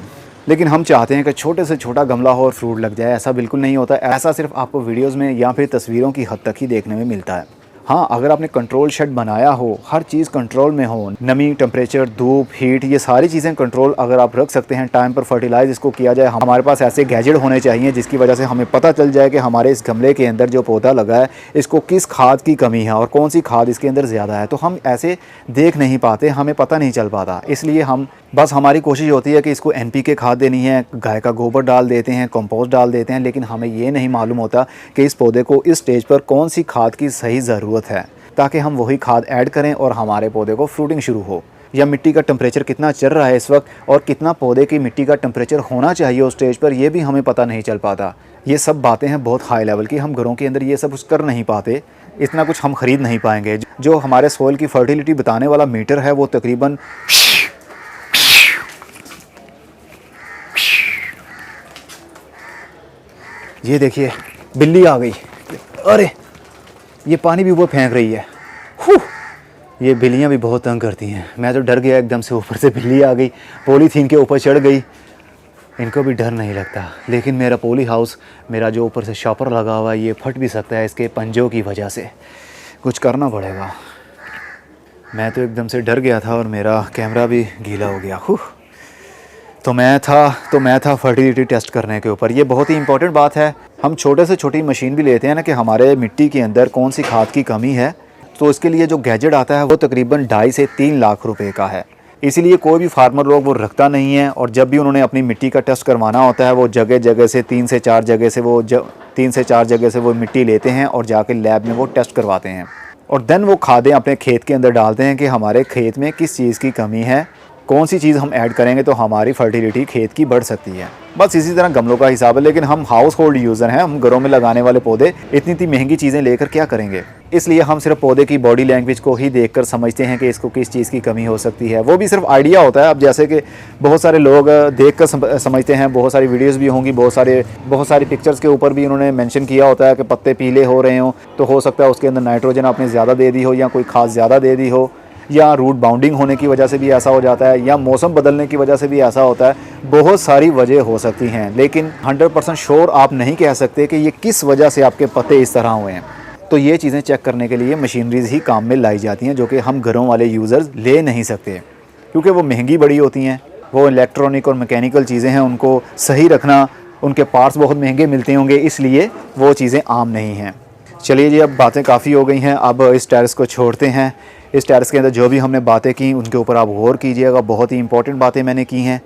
लेकिन हम चाहते हैं कि छोटे से छोटा गमला हो और फ्रूट लग जाए। ऐसा बिल्कुल नहीं होता। ऐसा सिर्फ आपको वीडियोज़ में या फिर तस्वीरों की हद तक ही देखने में मिलता है। हाँ, अगर आपने कंट्रोल शेड बनाया हो, हर चीज़ कंट्रोल में हो, नमी, टेम्परेचर, धूप, हीट, ये सारी चीज़ें कंट्रोल अगर आप रख सकते हैं, टाइम पर फर्टिलाइज इसको किया जाए। हमारे पास ऐसे गैजेट होने चाहिए जिसकी वजह से हमें पता चल जाए कि हमारे इस गमले के अंदर जो पौधा लगा है इसको किस खाद की कमी है और कौन सी खाद इसके अंदर ज़्यादा है। तो हम ऐसे देख नहीं पाते, हमें पता नहीं चल पाता। इसलिए हमारी कोशिश होती है कि इसको NPK खाद देनी है, गाय का गोबर डाल देते हैं, कंपोस्ट डाल देते हैं, लेकिन हमें ये नहीं मालूम होता कि इस पौधे को इस स्टेज पर कौन सी खाद की सही ज़रूरत है, ताकि हम वही खाद ऐड करें और हमारे पौधे को फ्रूटिंग शुरू हो। या मिट्टी का टेम्परेचर कितना चल रहा है इस वक्त और कितना पौधे की मिट्टी का टेम्परेचर होना चाहिए उस स्टेज पर, यह भी हमें पता नहीं चल पाता। ये सब बातें हैं बहुत हाई लेवल की, हम घरों के अंदर ये सब कुछ कर नहीं पाते, इतना कुछ हम ख़रीद नहीं पाएंगे। जो हमारे सोइल की फर्टिलिटी बताने वाला मीटर है वो तकरीबन ये देखिए बिल्ली आ गई, अरे ये पानी भी ऊपर फेंक रही है। ये बिल्लियाँ भी बहुत तंग करती हैं। मैं तो डर गया एकदम से, ऊपर से बिल्ली आ गई, पॉलीथीन के ऊपर चढ़ गई। इनको भी डर नहीं लगता, लेकिन मेरा पॉली हाउस, मेरा जो ऊपर से शॉपर लगा हुआ है, ये फट भी सकता है इसके पंजों की वजह से। कुछ करना पड़ेगा। मैं तो एकदम से डर गया था और मेरा कैमरा भी गीला हो गया। तो मैं था फर्टिलिटी टेस्ट करने के ऊपर। ये बहुत ही इंपॉर्टेंट बात है। हम छोटे से छोटी मशीन भी लेते हैं ना कि हमारे मिट्टी के अंदर कौन सी खाद की कमी है, तो इसके लिए जो गैजेट आता है वो तकरीबन 2.5 से 3 लाख रुपए का है। इसीलिए कोई भी फार्मर लोग वो रखता नहीं है, और जब भी उन्होंने अपनी मिट्टी का टेस्ट करवाना होता है वो जगह जगह से 3 से 4 जगह से वो मिट्टी लेते हैं और जाके लैब में वो टेस्ट करवाते हैं, और देन वो खादें अपने खेत के अंदर डालते हैं कि हमारे खेत में किस चीज़ की कमी है, कौन सी चीज़ हम ऐड करेंगे तो हमारी फर्टिलिटी खेत की बढ़ सकती है। बस इसी तरह गमलों का हिसाब है। लेकिन हम हाउस होल्ड यूज़र हैं, हम घरों में लगाने वाले पौधे इतनी महंगी चीज़ें लेकर क्या करेंगे। इसलिए हम सिर्फ पौधे की बॉडी लैंग्वेज को ही देखकर समझते हैं कि इसको किस चीज़ की कमी हो सकती है। वो भी सिर्फ आइडिया होता है। अब जैसे कि बहुत सारे लोग देखकर समझते हैं, बहुत सारी वीडियोज़ भी होंगी, बहुत सारी पिक्चर्स के ऊपर भी उन्होंने मेंशन किया होता है कि पत्ते पीले हो रहे हों, तो हो सकता है उसके अंदर नाइट्रोजन आपने ज़्यादा दे दी हो, या कोई खाद ज़्यादा दे दी हो, या रूट बाउंडिंग होने की वजह से भी ऐसा हो जाता है, या मौसम बदलने की वजह से भी ऐसा होता है। बहुत सारी वजह हो सकती हैं, लेकिन 100% श्योर आप नहीं कह सकते कि ये किस वजह से आपके पत्ते इस तरह हुए हैं। तो ये चीज़ें चेक करने के लिए मशीनरीज ही काम में लाई जाती हैं, जो कि हम घरों वाले यूज़र्स ले नहीं सकते, क्योंकि वो महंगी बड़ी होती हैं। वो इलेक्ट्रॉनिक और मैकेनिकल चीज़ें हैं, उनको सही रखना, उनके पार्ट्स बहुत महंगे मिलते होंगे, इसलिए वो चीज़ें आम नहीं हैं। चलिए जी, अब बातें काफ़ी हो गई हैं, अब इस टेरेस को छोड़ते हैं। इस टेरेस के अंदर जो भी हमने बातें की उनके ऊपर आप गौर कीजिएगा, बहुत ही इंपॉर्टेंट बातें मैंने की हैं।